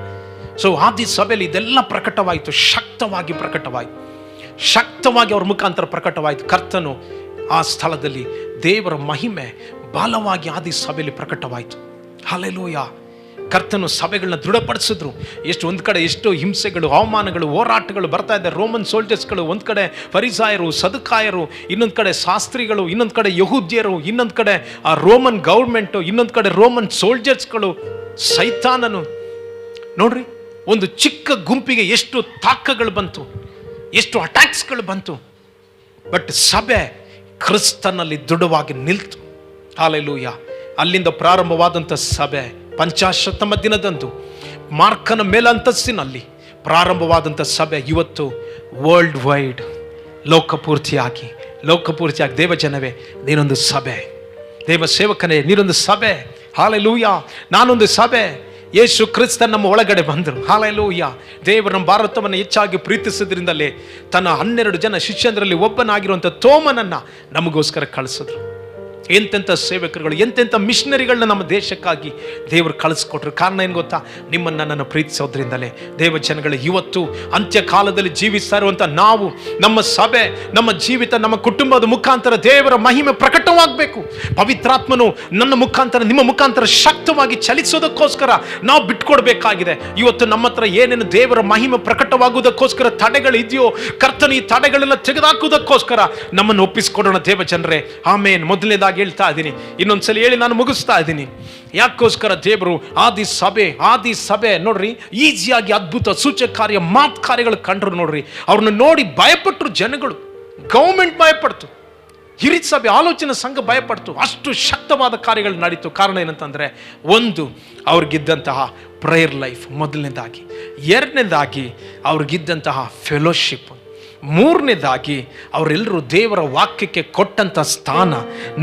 ಸೊ ಆದಿ ಸಭೆಯಲ್ಲಿ ಇದೆಲ್ಲ ಪ್ರಕಟವಾಯಿತು, ಶಕ್ತವಾಗಿ ಅವ್ರ ಮುಖಾಂತರ ಪ್ರಕಟವಾಯಿತು. ಕರ್ತನು ಆ ಸ್ಥಳದಲ್ಲಿ ದೇವರ ಮಹಿಮೆ ಬಲವಾಗಿ ಆದಿ ಸಭೆಯಲ್ಲಿ ಪ್ರಕಟವಾಯಿತು. ಹಲ್ಲೆಲೂಯಾ. ಕರ್ತನು ಸಭೆಗಳನ್ನ ದೃಢಪಡಿಸಿದ್ರು. ಒಂದು ಕಡೆ ಎಷ್ಟೋ ಹಿಂಸೆಗಳು, ಅವಮಾನಗಳು, ಹೋರಾಟಗಳು ಬರ್ತಾ ಇದ್ದಾರೆ. ರೋಮನ್ ಸೋಲ್ಜರ್ಸ್ಗಳು ಒಂದು ಕಡೆ, ಫರಿಸಾಯರು, ಸದುಕಾಯರು ಇನ್ನೊಂದು ಕಡೆ, ಶಾಸ್ತ್ರಿಗಳು ಇನ್ನೊಂದು ಕಡೆ, ಯಹೂದ್ಯರು ಇನ್ನೊಂದು ಕಡೆ, ಆ ರೋಮನ್ ಗೌರ್ಮೆಂಟು ಇನ್ನೊಂದು ಕಡೆ, ರೋಮನ್ ಸೋಲ್ಜರ್ಸ್ಗಳು, ಸೈತಾನನು. ನೋಡ್ರಿ, ಒಂದು ಚಿಕ್ಕ ಗುಂಪಿಗೆ ಎಷ್ಟು ತಾಕಗಳು ಬಂತು, ಎಷ್ಟು ಅಟ್ಯಾಕ್ಸ್ಗಳು ಬಂತು. ಬಟ್ ಸಭೆ ಕ್ರಿಸ್ತನಲ್ಲಿ ದೃಢವಾಗಿ ನಿಲ್ತು. ಹಲ್ಲೆಲೂಯಾ. ಅಲ್ಲಿಂದ ಪ್ರಾರಂಭವಾದಂಥ ಸಭೆ 50ನೇ ದಿನದಂದು ಮಾರ್ಕನ ಮೇಲಂತಸ್ತಿನಲ್ಲಿ ಪ್ರಾರಂಭವಾದಂಥ ಸಭೆ ಇವತ್ತು ವರ್ಲ್ಡ್ ವೈಡ್, ಲೋಕಪೂರ್ತಿಯಾಗಿ ದೇವ ಜನವೇ, ನೀನೊಂದು ಸಭೆ. ದೇವ ಸೇವಕನೇ, ನೀನೊಂದು ಸಭೆ. ಹಲ್ಲೆಲೂಯಾ. ನಾನೊಂದು ಸಭೆ. ಯೇಸು ಕ್ರಿಸ್ತ ನಮ್ಮ ಒಳಗಡೆ ಬಂದರು. ಹಲ್ಲೆಲೂಯಾ. ದೇವರು ನಮ್ಮ ಭಾರತವನ್ನು ಹೆಚ್ಚಾಗಿ ಪ್ರೀತಿಸಿದ್ರಿಂದಲೇ ತನ್ನ 12 ಜನ ಶಿಷ್ಯಂದರಲ್ಲಿ ಒಬ್ಬನಾಗಿರುವಂಥ ತೋಮನನ್ನು ನಮಗೋಸ್ಕರ ಕಳಿಸಿದ್ರು. ಎಂತೆಂಥ ಸೇವಕರುಗಳು, ಎಂತೆಂಥ ಮಿಷನರಿಗಳನ್ನ ನಮ್ಮ ದೇಶಕ್ಕಾಗಿ ದೇವರು ಕಳಿಸ್ಕೊಟ್ರು. ಕಾರಣ ಏನು ಗೊತ್ತಾ? ನಿಮ್ಮನ್ನು ನನ್ನನ್ನು ಪ್ರೀತಿಸೋದ್ರಿಂದಲೇ. ದೇವ ಜನಗಳು, ಇವತ್ತು ಅಂತ್ಯಕಾಲದಲ್ಲಿ ಜೀವಿಸ್ತಾ ಇರುವಂಥ ನಾವು, ನಮ್ಮ ಸಭೆ, ನಮ್ಮ ಜೀವಿತ, ನಮ್ಮ ಕುಟುಂಬದ ಮುಖಾಂತರ ದೇವರ ಮಹಿಮೆ ಪ್ರಕಟವಾಗಬೇಕು. ಪವಿತ್ರಾತ್ಮನು ನನ್ನ ಮುಖಾಂತರ, ನಿಮ್ಮ ಮುಖಾಂತರ ಶಕ್ತವಾಗಿ ಚಲಿಸೋದಕ್ಕೋಸ್ಕರ ನಾವು ಬಿಟ್ಕೊಡ್ಬೇಕಾಗಿದೆ. ಇವತ್ತು ನಮ್ಮ ಹತ್ರ ಏನೇನು ದೇವರ ಮಹಿಮೆ ಪ್ರಕಟವಾಗುವುದಕ್ಕೋಸ್ಕರ ತಡೆಗಳಿದೆಯೋ, ಕರ್ತನ ಈ ತಡೆಗಳೆಲ್ಲ ತೆಗೆದುಹಾಕುವುದಕ್ಕೋಸ್ಕರ ನಮ್ಮನ್ನು ಒಪ್ಪಿಸಿಕೊಡೋಣ ದೇವ ಜನರೇ. ಆಮೇನ್. ಮೊದಲನೇದಾಗಿ ಹೇಳ್ತಾ ಇದ್ದೀನಿ, ಇನ್ನೊಂದ್ಸಲ ಹೇಳಿ ನಾನು ಮುಗಿಸ್ತಾ ಇದ್ದೀನಿ. ಯಾಕೋಸ್ಕರ ದೇವರು ಆದಿ ಸಭೆ ನೋಡ್ರಿ, ಈಸಿಯಾಗಿ ಅದ್ಭುತ ಸೂಚಕ ಕಾರ್ಯ ಮಾತ್ ಕಾರ್ಯಗಳು ಕಂಡ್ರು ನೋಡ್ರಿ. ಅವ್ರನ್ನ ನೋಡಿ ಭಯಪಟ್ಟರು ಜನಗಳು. ಗೌರ್ಮೆಂಟ್ ಭಯಪಡ್ತು, ಹಿರಿಯ ಸಭೆ ಆಲೋಚನಾ ಸಂಘ ಭಯಪಡ್ತು. ಅಷ್ಟು ಶಕ್ತವಾದ ಕಾರ್ಯಗಳು ನಡೀತು. ಕಾರಣ ಏನಂತಂದ್ರೆ, ಒಂದು, ಅವ್ರಿಗಿದ್ದಂತಹ ಪ್ರೇಯರ್ ಲೈಫ್ ಮೊದಲನೇದಾಗಿ, ಎರಡನೇದಾಗಿ ಅವ್ರಿಗಿದ್ದಂತಹ ಫೆಲೋಶಿಪ್, ಮೂರನೇದಾಗಿ ಅವರೆಲ್ಲರೂ ದೇವರ ವಾಕ್ಯಕ್ಕೆ ಕೊಟ್ಟಂಥ ಸ್ಥಾನ,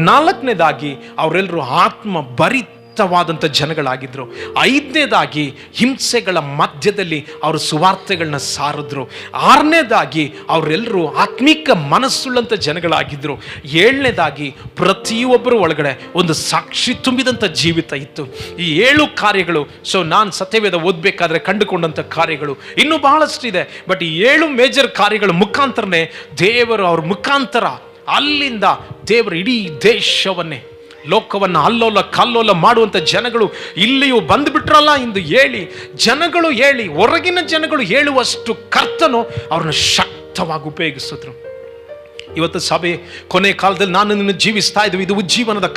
ನಾಲ್ಕನೇದಾಗಿ ಅವರೆಲ್ಲರೂ ಆತ್ಮ ಭರಿತವಾದಂಥ ಜನಗಳಾಗಿದ್ದರು, ಐದನೇದಾಗಿ ಹಿಂಸೆಗಳ ಮಧ್ಯದಲ್ಲಿ ಅವರು ಸುವಾರ್ತೆಗಳನ್ನ ಸಾರಿದ್ರು, ಆರನೇದಾಗಿ ಅವರೆಲ್ಲರೂ ಆತ್ಮಿಕ ಮನಸ್ಸುಳ್ಳಂಥ ಜನಗಳಾಗಿದ್ದರು, ಏಳನೇದಾಗಿ ಪ್ರತಿಯೊಬ್ಬರ ಒಳಗಡೆ ಒಂದು ಸಾಕ್ಷಿ ತುಂಬಿದಂಥ ಜೀವಿತ ಇತ್ತು. ಈ 7 ಕಾರ್ಯಗಳು. ಸೊ ನಾನು ಸತ್ಯವೇದ ಓದಬೇಕಾದ್ರೆ ಕಂಡುಕೊಂಡಂಥ ಕಾರ್ಯಗಳು ಇನ್ನೂ ಬಹಳಷ್ಟಿದೆ. ಬಟ್ ಈ 7 ಮೇಜರ್ ಕಾರ್ಯಗಳ ಮುಖಾಂತರನೇ ದೇವರು, ಅವ್ರ ಮುಖಾಂತರ ಅಲ್ಲಿಂದ ದೇವರು ಇಡೀ ದೇಶವನ್ನೇ, ಲೋಕವನ್ನು ಅಲ್ಲೋಲ ಕಲ್ಲೋಲ ಮಾಡುವಂಥ ಜನಗಳು ಇಲ್ಲಿಯೂ ಬಂದುಬಿಟ್ರಲ್ಲ. ಇಂದು ಜನಗಳು ಹೊರಗಿನ ಜನಗಳು ಹೇಳುವಷ್ಟು ಕರ್ತನು ಅವ್ರನ್ನ ಶಕ್ತವಾಗಿ ಉಪಯೋಗಿಸಿದ್ರು. ಇವತ್ತು ಸಭೆ ಕೊನೆ ಕಾಲದಲ್ಲಿ ನಾನು ನಿನ್ನ ಜೀವಿಸ್ತಾ ಇದ್ದೀವಿ. ಇದು ಉಜ್ಜೀವನದ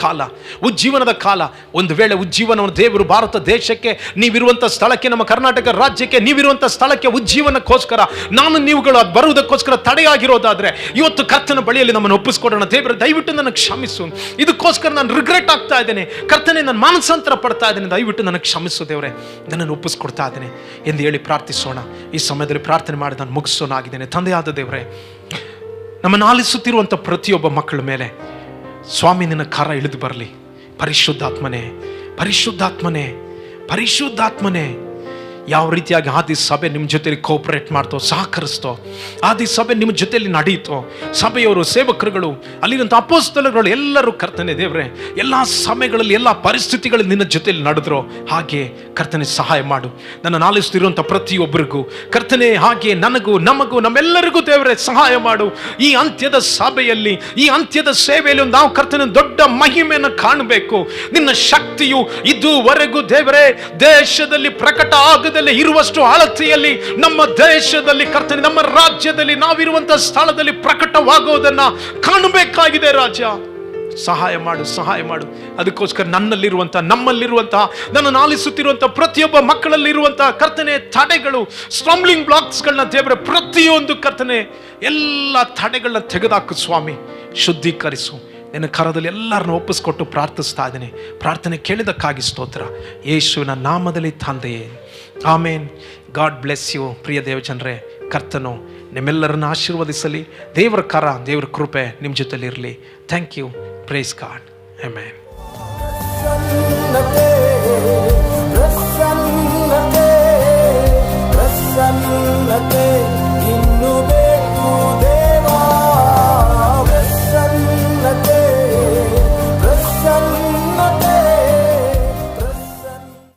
ಕಾಲ. ಒಂದು ವೇಳೆ ಉಜ್ಜೀವನವನ್ನು ದೇವರು ಭಾರತ ದೇಶಕ್ಕೆ, ನೀವಿರುವಂಥ ಸ್ಥಳಕ್ಕೆ, ನಮ್ಮ ಕರ್ನಾಟಕ ರಾಜ್ಯಕ್ಕೆ, ನೀವಿರುವಂಥ ಸ್ಥಳಕ್ಕೆ ಉಜ್ಜೀವನಕ್ಕೋಸ್ಕರ ನಾನು ನೀವುಗಳು ಬರುವುದಕ್ಕೋಸ್ಕರ ತಡೆಯಾಗಿರೋದಾದ್ರೆ, ಇವತ್ತು ಕರ್ತನ ಬಳಿಯಲ್ಲಿ ನಮ್ಮನ್ನು ಒಪ್ಪಿಸ್ಕೊಡೋಣ. ದೇವರು ದಯವಿಟ್ಟು ನನಗೆ ಕ್ಷಮಿಸು, ಇದಕ್ಕೋಸ್ಕರ ನಾನು ರಿಗ್ರೆಟ್ ಆಗ್ತಾ ಇದ್ದೇನೆ, ಕರ್ತನೆ ನಾನು ಮಾನಸಾಂತರ ಪಡ್ತಾ ಇದ್ದೇನೆ, ದಯವಿಟ್ಟು ನನಗೆ ಕ್ಷಮಿಸು ದೇವರೇ, ನನ್ನನ್ನು ಒಪ್ಪಿಸ್ಕೊಡ್ತಾ ಇದ್ದೇನೆ ಎಂದು ಹೇಳಿ ಪ್ರಾರ್ಥಿಸೋಣ. ಈ ಸಮಯದಲ್ಲಿ ಪ್ರಾರ್ಥನೆ ಮಾಡಿ ನಾನು ಮುಗಿಸೋನಾಗಿದ್ದೇನೆ. ತಂದೆಯಾದ ದೇವರೇ, ನಮ್ಮನ್ನು ಆಲಿಸುತ್ತಿರುವಂಥ ಪ್ರತಿಯೊಬ್ಬ ಮಕ್ಕಳ ಮೇಲೆ ಸ್ವಾಮಿ ನಿನ್ನ ಕರ ಇಳಿದು ಬರಲಿ. ಪರಿಶುದ್ಧಾತ್ಮನೇ ಯಾವ ರೀತಿಯಾಗಿ ಆದಿ ಸಭೆ ನಿಮ್ಮ ಜೊತೆಲಿ ಕೋಪರೇಟ್ ಮಾಡ್ತೋ, ಸಹಕರಿಸ್ತೋ, ಆದಿ ಸಭೆ ನಿಮ್ಮ ಜೊತೆಯಲ್ಲಿ ನಡೆಯಿತೋ, ಸಭೆಯವರು, ಸೇವಕರುಗಳು, ಅಲ್ಲಿರುವಂಥ ಅಪೊಸ್ತಲರುಗಳು ಎಲ್ಲರೂ ಕರ್ತನೆ ದೇವರೇ, ಎಲ್ಲ ಸಮಯಗಳಲ್ಲಿ, ಎಲ್ಲ ಪರಿಸ್ಥಿತಿಗಳಲ್ಲಿ ನಿನ್ನ ಜೊತೆಯಲ್ಲಿ ನಡೆದ್ರು. ಹಾಗೆ ಕರ್ತನೆ ಸಹಾಯ ಮಾಡು. ನನ್ನ ಆಲಿಸುತ್ತಿರುವಂಥ ಪ್ರತಿಯೊಬ್ಬರಿಗೂ ಕರ್ತನೆ, ಹಾಗೆ ನನಗೂ, ನಮಗೂ, ನಮ್ಮೆಲ್ಲರಿಗೂ ದೇವರೇ ಸಹಾಯ ಮಾಡು. ಈ ಅಂತ್ಯದ ಸಭೆಯಲ್ಲಿ, ಈ ಅಂತ್ಯದ ಸೇವೆಯಲ್ಲಿ ನಾವು ಕರ್ತನೆ ದೊಡ್ಡ ಮಹಿಮೆಯನ್ನು ಕಾಣಬೇಕು. ನಿನ್ನ ಶಕ್ತಿಯು ಇದುವರೆಗೂ ದೇವರೇ ದೇಶದಲ್ಲಿ ಪ್ರಕಟ ಇರುವಷ್ಟು ಅಳತೆಯಲ್ಲಿ ನಮ್ಮ ದೇಶದಲ್ಲಿ ಕರ್ತನೆ, ನಮ್ಮ ರಾಜ್ಯದಲ್ಲಿ, ನಾವಿರುವಂತಹ ಸ್ಥಳದಲ್ಲಿ ಪ್ರಕಟವಾಗುವುದನ್ನ ಕಾಣಬೇಕಾಗಿದೆ. ರಾಜ ಸಹಾಯ ಮಾಡು. ಅದಕ್ಕೋಸ್ಕರ ನಮ್ಮಲ್ಲಿರುವಂತಹ ನನ್ನನ್ನು ಆಲಿಸುತ್ತಿರುವಂತಹ ಪ್ರತಿಯೊಬ್ಬ ಮಕ್ಕಳಲ್ಲಿರುವಂತಹ ಕರ್ತನೆ ತಡೆಗಳು, ಸ್ಟಂಬ್ಲಿಂಗ್ ಬ್ಲಾಕ್ಸ್ಗಳನ್ನ ದೇವರ ಪ್ರತಿಯೊಂದು ಕರ್ತನೆ ಎಲ್ಲ ತಡೆಗಳನ್ನ ತೆಗೆದಾಕು ಸ್ವಾಮಿ, ಶುದ್ಧೀಕರಿಸು. ನಿನ್ನ ಕರದಲ್ಲಿ ಎಲ್ಲರನ್ನು ಒಪ್ಪಿಸ್ಕೊಟ್ಟು ಪ್ರಾರ್ಥಿಸ್ತಾ ಇದ್ದೇನೆ. ಪ್ರಾರ್ಥನೆ ಕೇಳಿದಕ್ಕಾಗಿ ಸ್ತೋತ್ರ, ಯೇಸುವಿನ ನಾಮದಲ್ಲಿ ತಂದೆಯೇ, ಆಮೇನ್. God bless you. ಪ್ರಿಯ ದೇವಜನರೇ, ಕರ್ತನು ನಿಮ್ಮೆಲ್ಲರನ್ನು ಆಶೀರ್ವದಿಸಲಿ. ದೇವರ ಕರ, ದೇವರ ಕೃಪೆ ನಿಮ್ಮ ಜೊತೆಲಿ ಇರಲಿ. Thank you. Praise God. Amen.